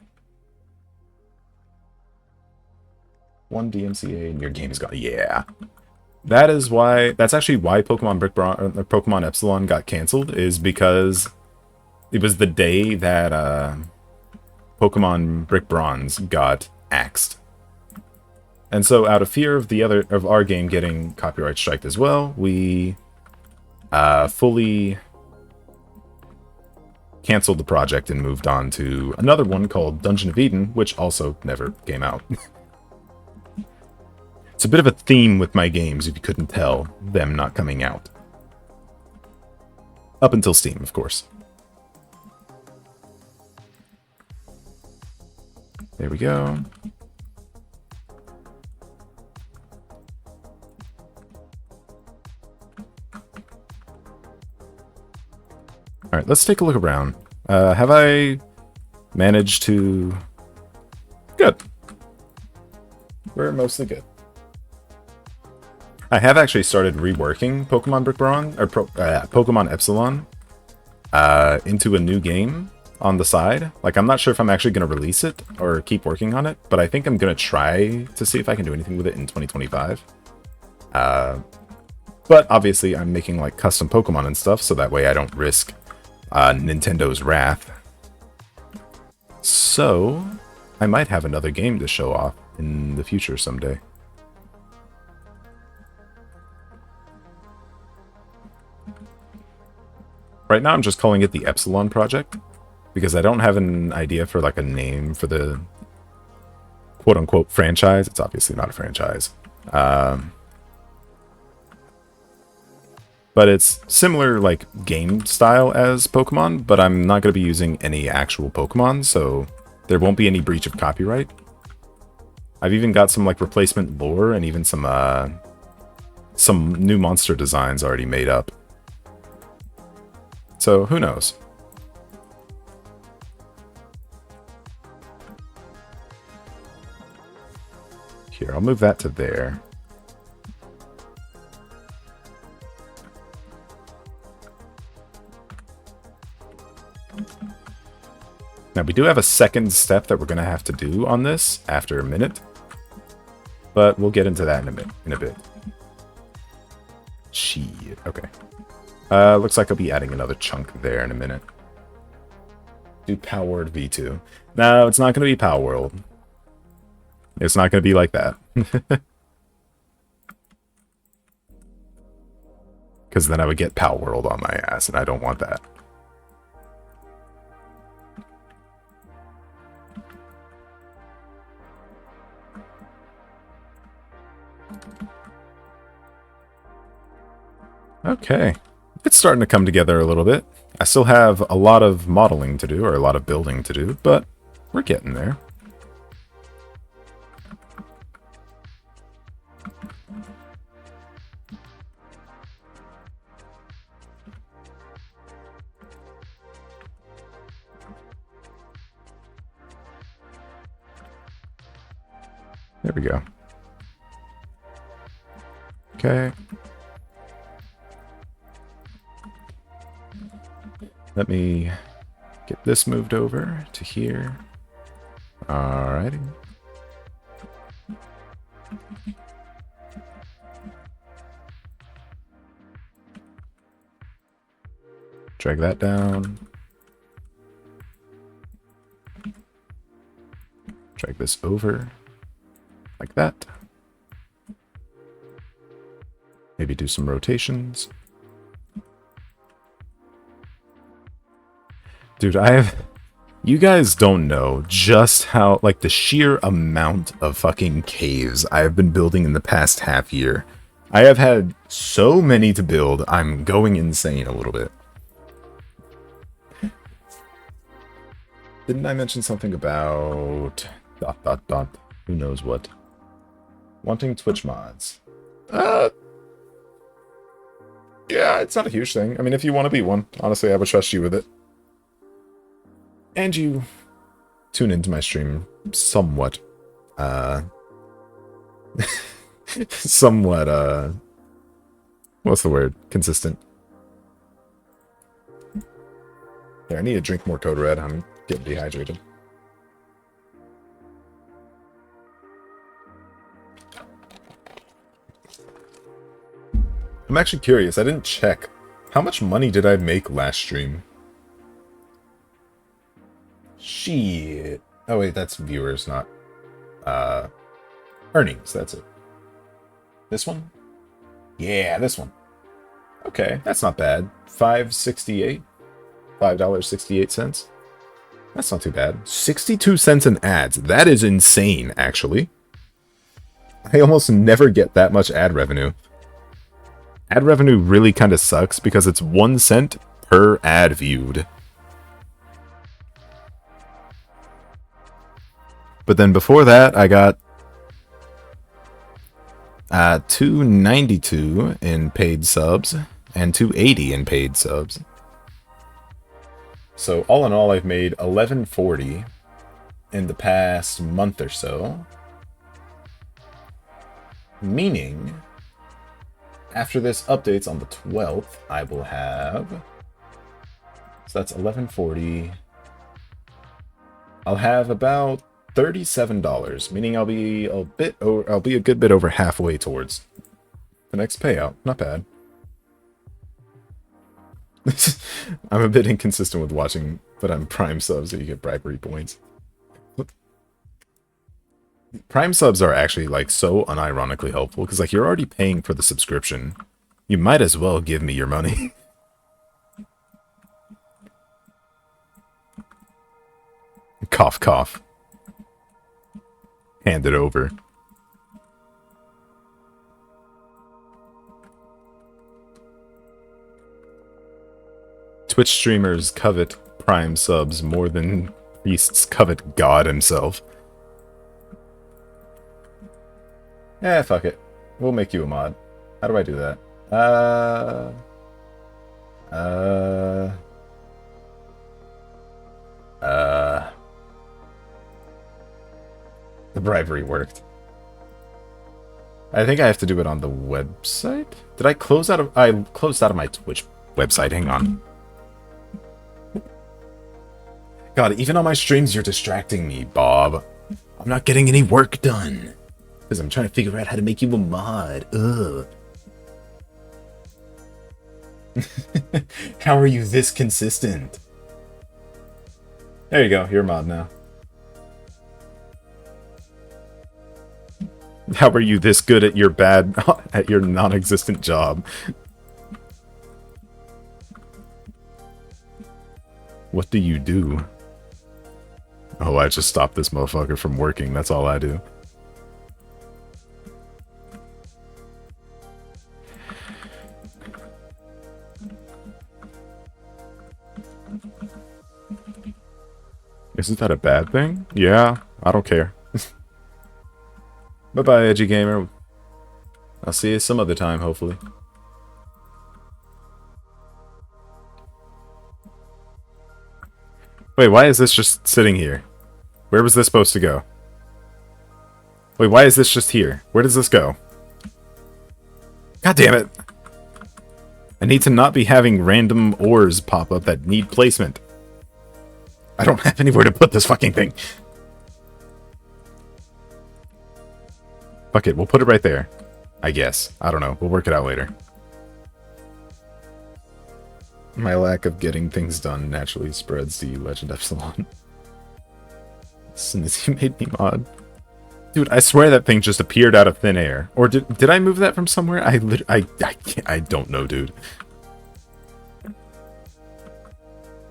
S1: One DMCA and your game is gone. Yeah. That is why... That's actually why Pokemon Epsilon got canceled, is because it was the day that Pokemon Brick Bronze got axed. And so, out of fear of our game getting copyright striked as well, we fully canceled the project and moved on to another one called Dungeon of Eden, which also never came out. It's a bit of a theme with my games, if you couldn't tell, them not coming out. Up until Steam, of course. There we go. Alright, let's take a look around. Have I managed to... Good. We're mostly good. I have actually started reworking Pokemon Brick Bronze, or Pokemon Epsilon, into a new game on the side. Like, I'm not sure if I'm actually going to release it or keep working on it, but I think I'm going to try to see if I can do anything with it in 2025. But obviously I'm making like custom Pokemon and stuff, so that way I don't risk Nintendo's wrath. So I might have another game to show off in the future someday. Right now I'm just calling it the Epsilon Project, because I don't have an idea for like a name for the quote-unquote franchise. It's obviously not a franchise. But it's similar like game style as Pokemon, but I'm not going to be using any actual Pokemon, so there won't be any breach of copyright. I've even got some like replacement lore and even some new monster designs already made up. So who knows? Here, I'll move that to there. Now, we do have a second step that we're going to have to do on this after a minute, but we'll get into that in a bit. Shit. Okay. Looks like I'll be adding another chunk there in a minute. Do Power Word V2. No, it's not going to be Power World. It's not going to be like that. Because then I would get Power World on my ass, and I don't want that. Okay. It's starting to come together a little bit. I still have a lot of modeling to do, or a lot of building to do, but we're getting there. There we go. Okay. Let me get this moved over to here. Alrighty. Drag that down. Drag this over. Like that. Maybe do some rotations. Dude, you guys don't know just how, like, the sheer amount of fucking caves I have been building in the past half year. I have had so many to build, I'm going insane a little bit. Didn't I mention something about... ... Who knows what? Wanting Twitch mods. Yeah, it's not a huge thing. I mean, if you want to be one, honestly, I would trust you with it. And you tune into my stream somewhat, somewhat, what's the word? Consistent. Here, I need to drink more Code Red. I'm getting dehydrated. I'm actually curious. I didn't check. How much money did I make last stream? Shit. Oh wait, that's viewers, not earnings. That's it. This one? Yeah, this one. Okay, that's not bad. $5.68. $5.68. That's not too bad. 62 cents in ads. That is insane, actually. I almost never get that much ad revenue. Ad revenue really kind of sucks because it's 1 cent per ad viewed. But then before that, I got $2.92 in paid subs and $2.80 in paid subs. So all in all, I've made $11.40 in the past month or so. Meaning, after this updates on the 12th, I will have... So that's $11.40. I'll have about $37, meaning I'll be a good bit over halfway towards The next payout. Not bad. I'm a bit inconsistent with watching, but I'm Prime subs so you get bribery points. Prime subs are actually, like, so unironically helpful, because, like, you're already paying for the subscription. You might as well give me your money. Cough, cough. Hand it over. Twitch streamers covet Prime subs more than priests covet God himself. Eh, fuck it. We'll make you a mod. How do I do that? The bribery worked. I think I have to do it on the website? Did I close out of... I closed out of my Twitch website. Hang on. God, even on my streams, you're distracting me, Bob. I'm not getting any work done. Because I'm trying to figure out how to make you a mod. Ugh. How are you this consistent? There you go. You're a mod now. How are you this good at your at your non-existent job? What do you do? Oh, I just stopped this motherfucker from working. That's all I do. Isn't that a bad thing? Yeah, I don't care. Bye-bye, Edgy Gamer. I'll see you some other time, hopefully. Wait, why is this just sitting here? Where was this supposed to go? Wait, why is this just here? Where does this go? God damn it! I need to not be having random ores pop up that need placement. I don't have anywhere to put this fucking thing. Fuck it, we'll put it right there. I guess. I don't know. We'll work it out later. My lack of getting things done naturally spreads to you, Legend Epsilon. As soon as you made me mod. Dude, I swear that thing just appeared out of thin air. Or did I move that from somewhere? I don't know, dude.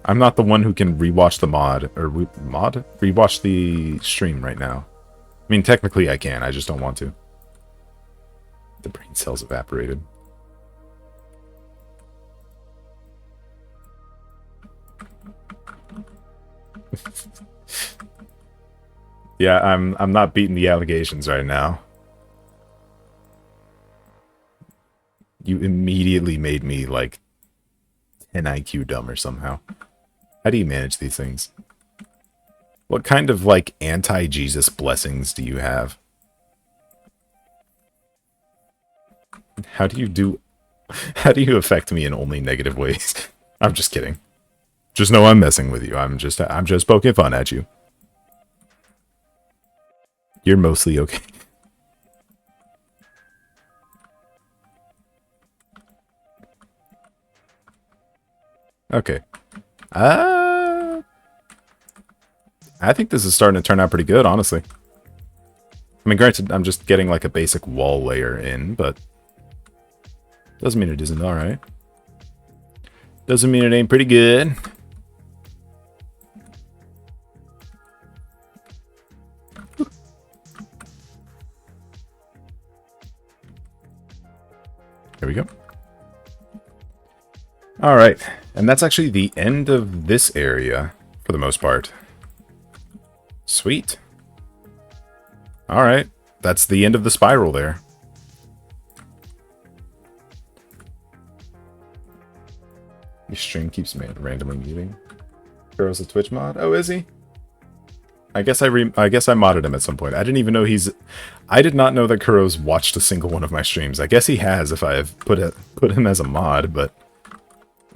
S1: I'm not the one who can rewatch the mod. Or rewatch the stream right now. I mean, technically I can. I just don't want to. The brain cells evaporated. Yeah, I'm not beating the allegations right now. You immediately made me like 10 IQ dumber somehow. How do you manage these things? What kind of like anti-Jesus blessings do you have? How do you affect me in only negative ways? I'm just kidding. Just know I'm messing with you. I'm just poking fun at you. You're mostly okay. Okay. I think this is starting to turn out pretty good, honestly. I mean, granted, I'm just getting like a basic wall layer in, but doesn't mean it isn't alright. Doesn't mean it ain't pretty good. There we go. Alright, and that's actually the end of this area, for the most part. Sweet. Alright, that's the end of the spiral there. Your stream keeps randomly muting. Kuro's a Twitch mod? Oh, is he? I guess I modded him at some point. I didn't even know I did not know that Kuro's watched a single one of my streams. I guess he has if I have put him as a mod, but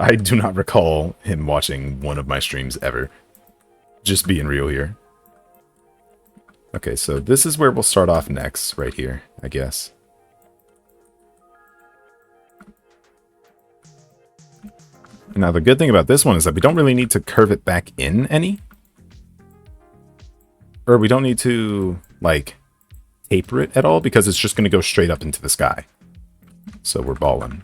S1: I do not recall him watching one of my streams ever. Just being real here. Okay, so this is where we'll start off next, right here, I guess. Now, the good thing about this one is that we don't really need to curve it back in any. Or we don't need to, like, taper it at all, because it's just going to go straight up into the sky. So we're balling.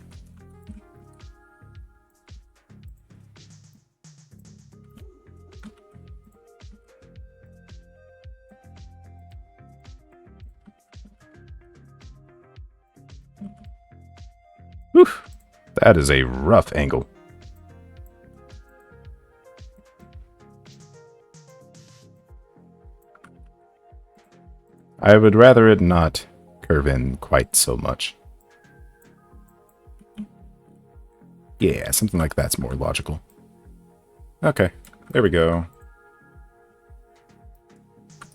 S1: Whew. That is a rough angle. I would rather it not curve in quite so much. Yeah, something like that's more logical. Okay, there we go.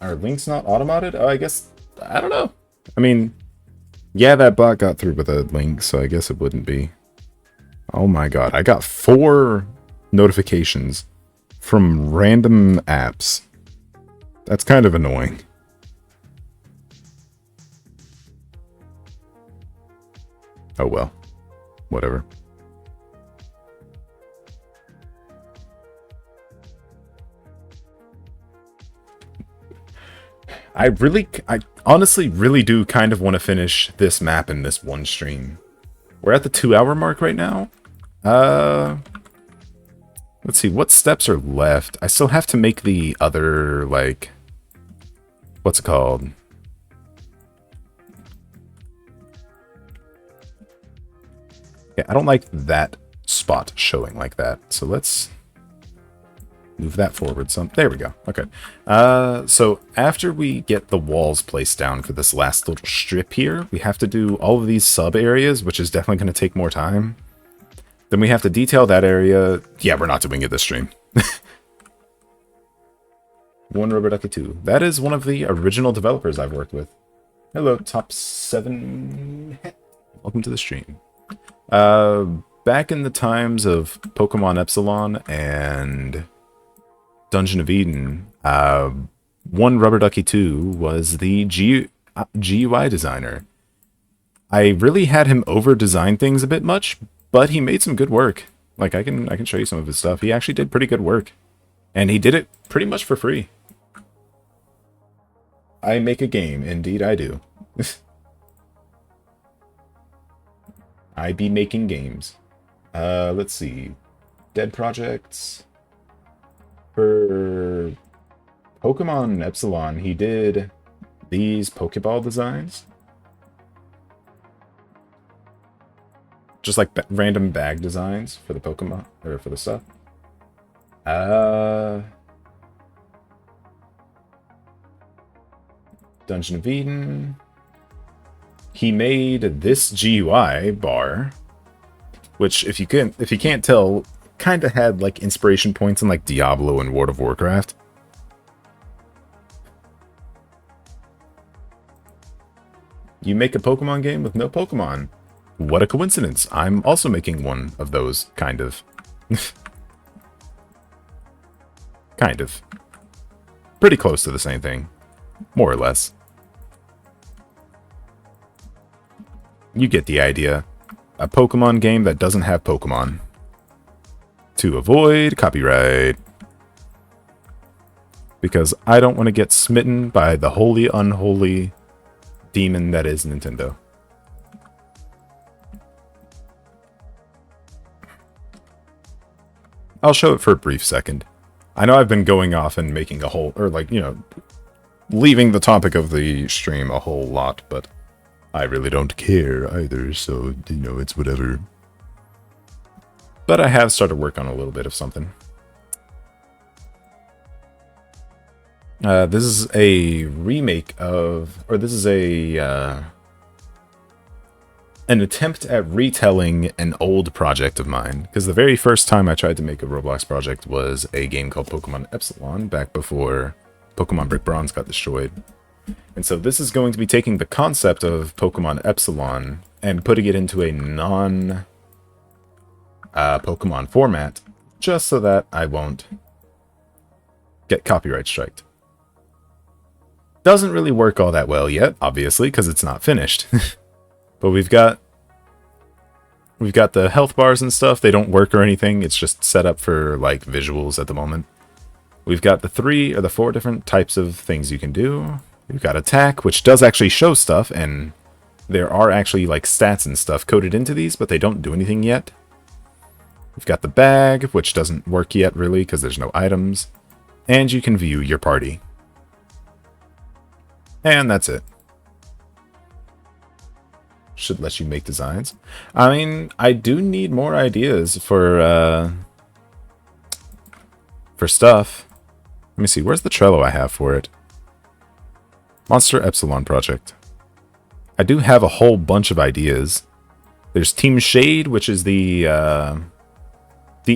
S1: Are links not automated? Oh, I guess, I don't know. I mean, yeah, that bot got through with a link, so I guess it wouldn't be. Oh my god, I got 4 notifications from random apps. That's kind of annoying. Oh well, whatever. I honestly really do kind of want to finish this map in this one stream. We're at the 2-hour mark right now. Let's see, what steps are left? I still have to make the other, like, what's it called? Yeah, I don't like that spot showing like that. So let's move that forward some. There we go. Okay. So after we get the walls placed down for this last little strip here, we have to do all of these sub areas, which is definitely going to take more time. Then we have to detail that area. Yeah, we're not doing it this stream. One Rubber Ducky 2. That is one of the original developers I've worked with. Hello, Top 7. Welcome to the stream. Back in the times of Pokemon Epsilon and Dungeon of Eden, One Rubber Ducky 2 was the GUI designer. I really had him over-design things a bit much, but he made some good work. Like, I can show you some of his stuff. He actually did pretty good work. And he did it pretty much for free. I make a game. Indeed, I do. I be making games. Let's see. Dead projects. For Pokemon Epsilon, he did these Pokeball designs. Just like random bag designs for the Pokemon, or for the stuff. Dungeon of Eden. He made this GUI bar, which if you can't tell, kind of had like inspiration points in like Diablo and World of Warcraft. You make a Pokemon game with no Pokemon. What a coincidence. I'm also making one of those, kind of. Kind of. Pretty close to the same thing. More or less. You get the idea. A Pokemon game that doesn't have Pokemon. To avoid copyright. Because I don't want to get smitten by the holy unholy demon that is Nintendo. I'll show it for a brief second. I know I've been going off and making a whole, or like, you know, leaving the topic of the stream a whole lot, but I really don't care either, so, you know, it's whatever. But I have started work on a little bit of something. This is a remake of, or this is a, an attempt at retelling an old project of mine. Because the very first time I tried to make a Roblox project was a game called Pokemon Epsilon, back before Pokemon Brick Bronze got destroyed. And so this is going to be taking the concept of Pokemon Epsilon and putting it into a non-Pokemon format, just so that I won't get copyright striked. Doesn't really work all that well yet, obviously, because it's not finished. But we've got We've got the health bars and stuff. They don't work or anything. It's just set up for like visuals at the moment. We've got the 3 or the 4 different types of things you can do. We've got attack, which does actually show stuff, and there are actually like stats and stuff coded into these, but they don't do anything yet. We've got the bag, which doesn't work yet really because there's no items. And you can view your party. And that's it. Should let you make designs. I mean, I do need more ideas for stuff. Let me see, where's the Trello I have for it? Monster Epsilon project. I do have a whole bunch of ideas. There's Team Shade, which is the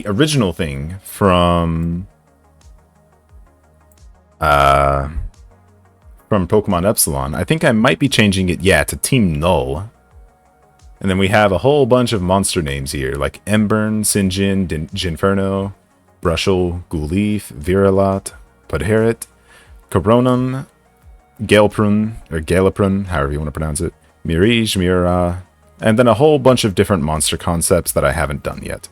S1: original thing from Pokemon Epsilon. I think I might be changing it, yeah, to Team Null. And then we have a whole bunch of monster names here, like Embern, Sinjin, Ginferno, Brushel, Gulif, Virilat, Podherit, Coronum, Galprun, or Galaprun, however you want to pronounce it, Mirage, Mira, and then a whole bunch of different monster concepts that I haven't done yet.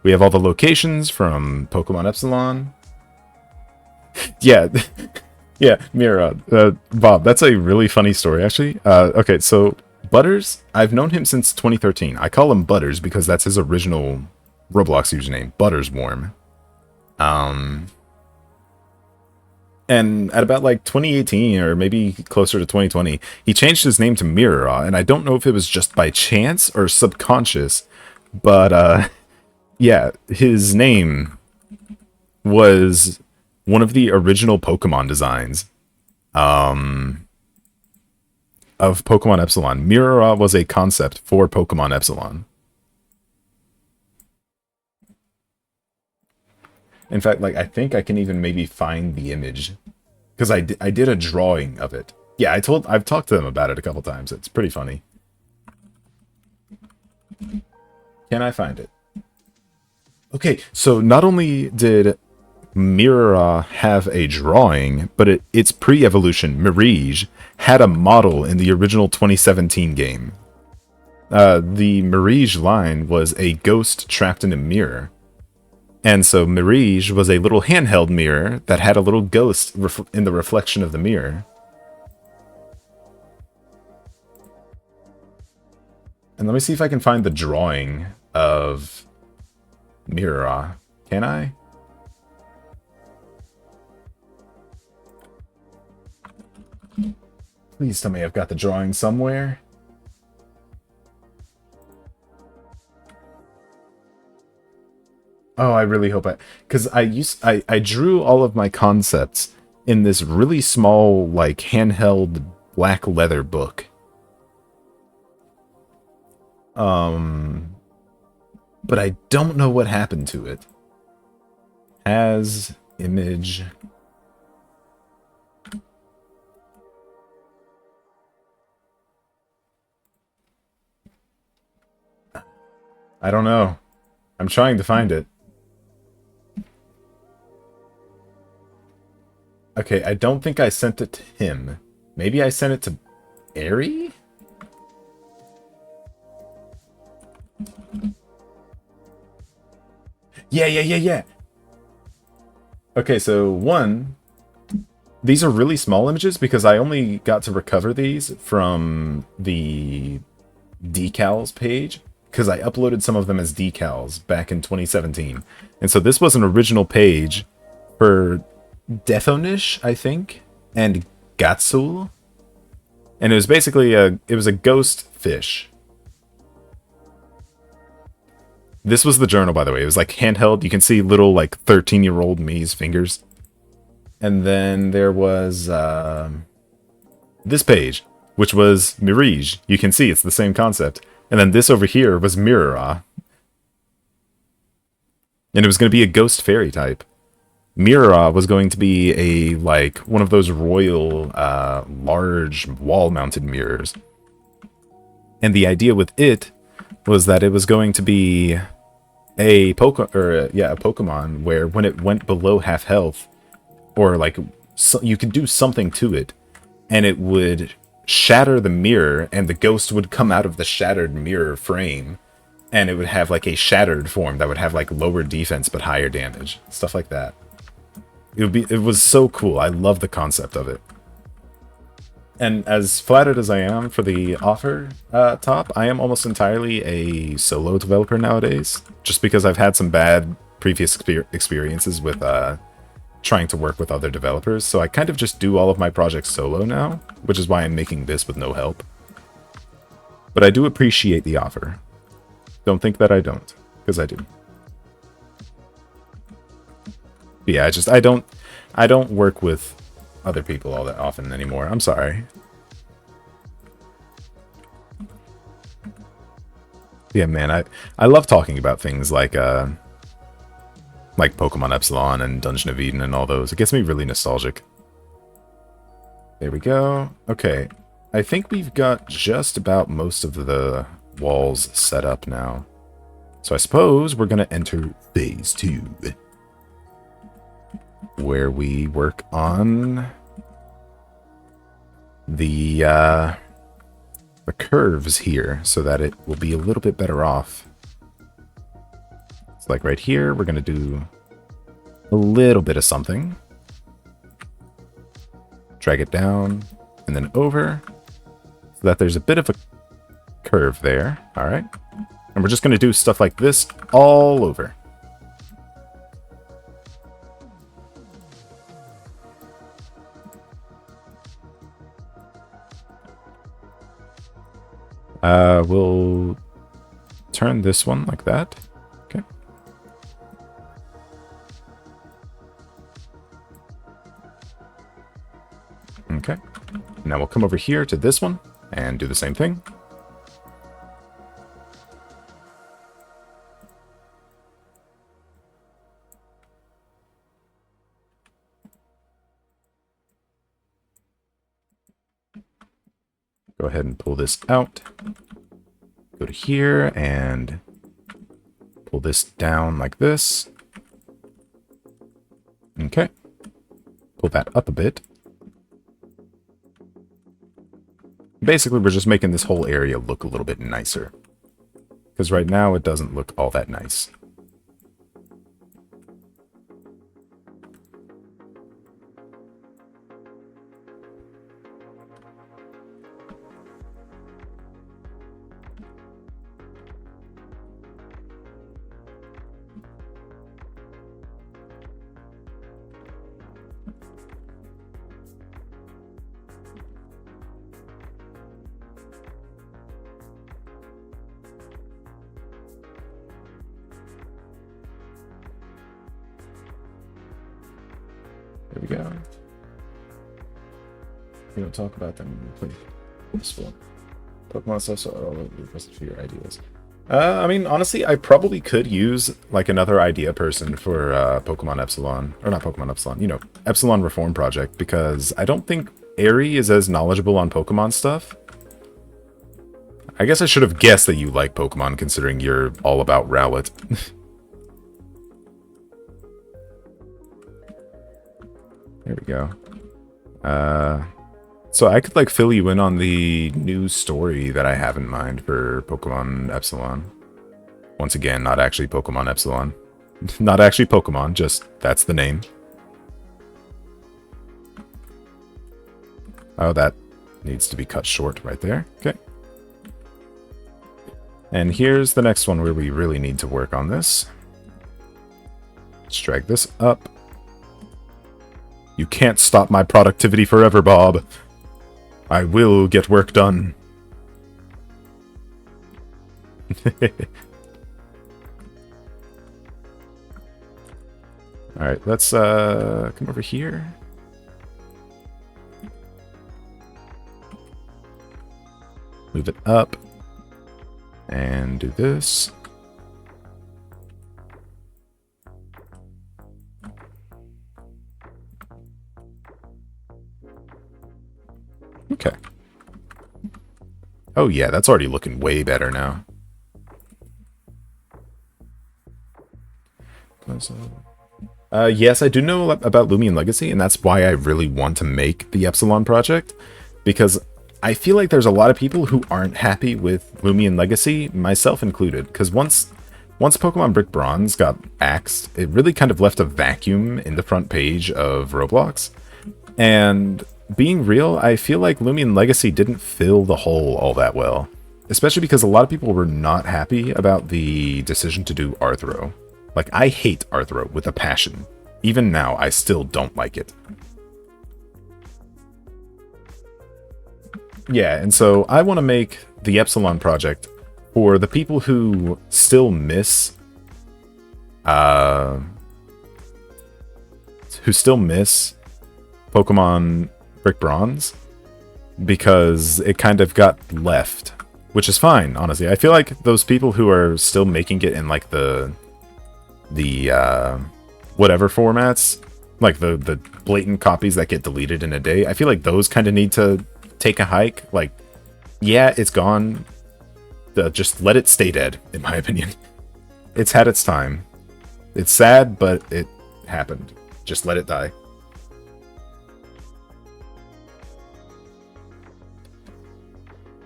S1: We have all the locations from Pokemon Epsilon. Yeah, yeah, Mira, Bob, that's a really funny story, actually. Okay, so Butters, I've known him since 2013. I call him Butters because that's his original Roblox username, Buttersworm. And at about like 2018 or maybe closer to 2020, he changed his name to Mirror, and I don't know if it was just by chance or subconscious, but yeah, his name was one of the original Pokemon designs of Pokemon Epsilon. Mirror was a concept for Pokemon Epsilon. In fact, like, I think I can even maybe find the image, because I did a drawing of it. Yeah, I've talked to them about it a couple times. It's pretty funny. Can I find it? Okay, so not only did Mira have a drawing, but its pre-evolution, Mirage, had a model in the original 2017 game. The Mirage line was a ghost trapped in a mirror. And so Mirage was a little handheld mirror that had a little ghost in the reflection of the mirror. And let me see if I can find the drawing of Mirror. Can I? Please tell me I've got the drawing somewhere. Oh, I really hope because I drew all of my concepts in this really small, like, handheld black leather book. But I don't know what happened to it. As image. I don't know. I'm trying to find it. Okay, I don't think I sent it to him. Maybe I sent it to Aerie? Yeah. Okay, so one, these are really small images because I only got to recover these from the decals page because I uploaded some of them as decals back in 2017. And so this was an original page for Defonish, I think, and Gatsul. And it was basically it was a ghost fish. This was the journal, by the way. It was like handheld. You can see little like 13-year-old me's fingers. And then there was this page, which was Mirage. You can see it's the same concept. And then this over here was Mirror. And it was going to be a ghost fairy type. Mirror was going to be a, like, one of those royal, large wall-mounted mirrors. And the idea with it was that it was going to be a Pokemon where when it went below half health, or like you could do something to it, and it would shatter the mirror, and the ghost would come out of the shattered mirror frame And it would have like a shattered form that would have like lower defense but higher damage. Stuff like that. It was so cool. I love the concept of it. And as flattered as I am for the offer top, I am almost entirely a solo developer nowadays. Just because I've had some bad previous experiences with trying to work with other developers. So I kind of just do all of my projects solo now, which is why I'm making this with no help. But I do appreciate the offer. Don't think that I don't, because I do. But yeah, I don't work with other people all that often anymore. I'm sorry. Yeah, man, I love talking about things like Pokemon Epsilon and Dungeon of Eden and all those. It gets me really nostalgic. There we go. Okay, I think we've got just about most of the walls set up now. So I suppose we're going to enter phase 2, where we work on the curves here so that it will be a little bit better off. It's like right here, we're going to do a little bit of something. Drag it down and then over so that there's a bit of a curve there. All right. And we're just going to do stuff like this all over. We'll turn this one like that. Okay. Okay. Now we'll come over here to this one and do the same thing. Go ahead and pull this out. Go to here and pull this down like this. Okay. Pull that up a bit. Basically, we're just making this whole area look a little bit nicer. Because right now, it doesn't look all that nice. There we go. We don't talk about them. We play this one. Pokemon stuff, so I'll request for your ideas. I mean, honestly, I probably could use like another idea person for Pokemon Epsilon, or not Pokemon Epsilon, you know, Epsilon Reform Project, because I don't think Aerie is as knowledgeable on Pokemon stuff. I guess I should have guessed that you like Pokemon, considering you're all about Rowlet. There we go. So I could like fill you in on the new story that I have in mind for Pokemon Epsilon. Once again, not actually Pokemon Epsilon. Not actually Pokemon, just that's the name. Oh, that needs to be cut short right there. Okay. And here's the next one where we really need to work on this. Let's drag this up. You can't stop my productivity forever, Bob. I will get work done. Alright, let's come over here. Move it up. And do this. Okay. Oh yeah, that's already looking way better now. Yes, I do know about Lumion Legacy, and that's why I really want to make the Epsilon project, because I feel like there's a lot of people who aren't happy with Lumion Legacy, myself included, because once Pokemon Brick Bronze got axed, it really kind of left a vacuum in the front page of Roblox. And being real, I feel like Lumion Legacy didn't fill the hole all that well. Especially because a lot of people were not happy about the decision to do Arthro. Like, I hate Arthro with a passion. Even now, I still don't like it. Yeah, and so I want to make the Epsilon project for the people who still miss Pokemon Brick Bronze, because it kind of got left, which is fine, honestly. I feel like those people who are still making it in like the whatever formats, like the blatant copies that get deleted in a day, I feel like those kind of need to take a hike. Like, yeah, it's gone. Just let it stay dead, in my opinion. It's had its time. It's sad, but it happened. Just let it die.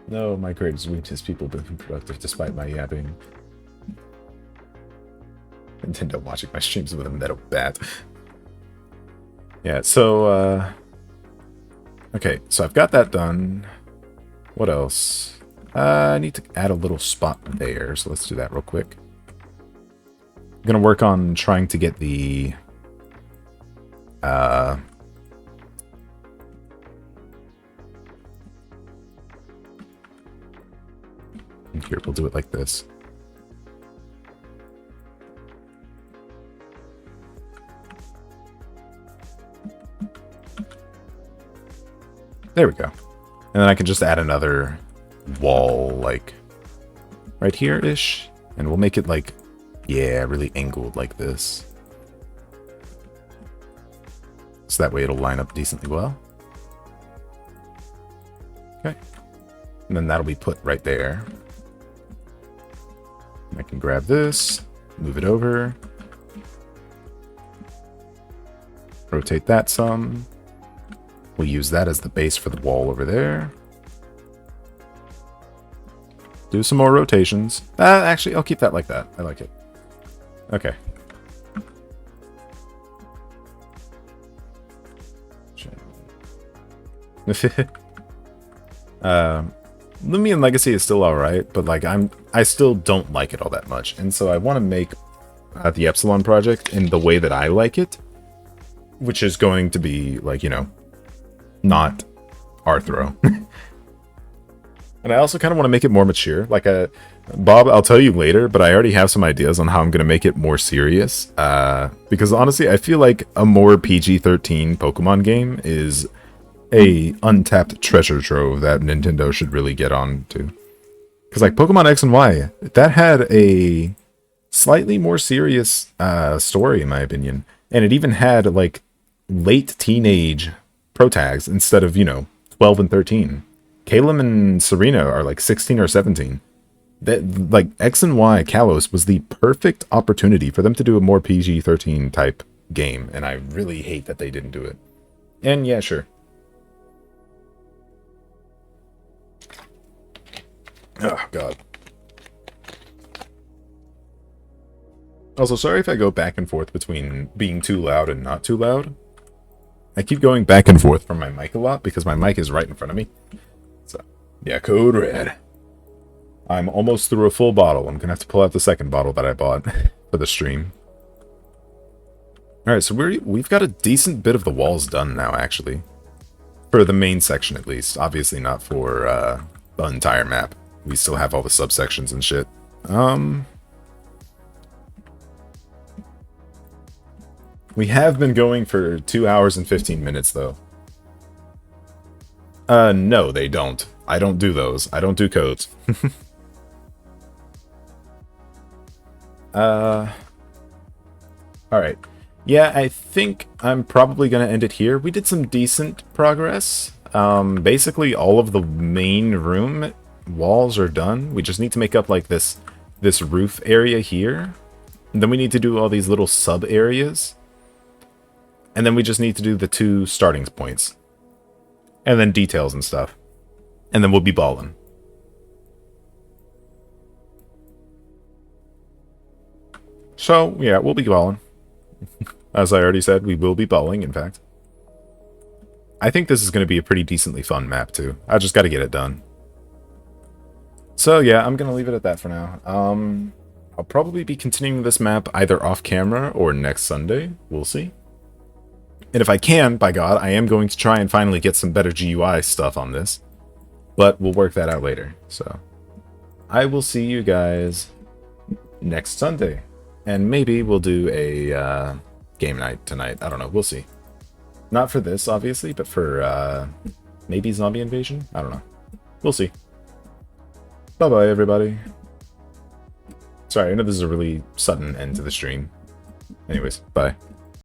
S1: No, my greatest weakness, people have been productive despite my yapping. Nintendo watching my streams with a metal bat. Yeah, so, okay, so I've got that done. What else? I need to add a little spot there, so let's do that real quick. I'm gonna work on trying to get the... Here, we'll do it like this. There we go. And then I can just add another wall, like, right here-ish. And we'll make it, like, yeah, really angled like this. So that way it'll line up decently well. Okay. And then that'll be put right there. I can grab this, move it over, rotate that some. We'll use that as the base for the wall over there. Do some more rotations. Actually, I'll keep that like that. I like it. Okay. Lumion Legacy is still alright, but like I still don't like it all that much, and so I want to make the Epsilon project in the way that I like it, which is going to be like, you know, not Arthro. And I also kind of want to make it more mature. Like, Bob, I'll tell you later, but I already have some ideas on how I'm going to make it more serious. Because honestly, I feel like a more PG-13 Pokemon game is a untapped treasure trove that Nintendo should really get on to. Because like Pokemon X and Y, that had a slightly more serious story, in my opinion. And it even had like late teenage protags instead of, you know, 12 and 13. Caleb and Serena are like 16 or 17. That, like, X and Y Kalos was the perfect opportunity for them to do a more PG-13 type game, and I really hate that they didn't do it. And yeah, sure. Oh, God. Also, sorry if I go back and forth between being too loud and not too loud. I keep going back and forth from my mic a lot because my mic is right in front of me. So, yeah, code red. I'm almost through a full bottle. I'm going to have to pull out the second bottle that I bought for the stream. Alright, so we've got a decent bit of the walls done now, actually. For the main section, at least. Obviously not for the entire map. We still have all the subsections and shit. We have been going for 2 hours and 15 minutes, though. No, they don't. I don't do those. I don't do codes. Alright. Yeah, I think I'm probably going to end it here. We did some decent progress. Basically, all of the main room walls are done. We just need to make up, like, this roof area here. And then we need to do all these little sub-areas. And then we just need to do the 2 starting points. And then details and stuff. and then we'll be balling. So, yeah, we'll be balling. As I already said, we will be balling, in fact. I think this is going to be a pretty decently fun map, too. I just got to get it done. So, yeah, I'm going to leave it at that for now. I'll probably be continuing this map either off camera or next Sunday. We'll see. And if I can, by God, I am going to try and finally get some better GUI stuff on this. But we'll work that out later. So, I will see you guys next Sunday. And maybe we'll do a game night tonight. I don't know. We'll see. Not for this, obviously, but for maybe Zombie Invasion? I don't know. We'll see. Bye-bye, everybody. Sorry, I know this is a really sudden end to the stream. Anyways, bye.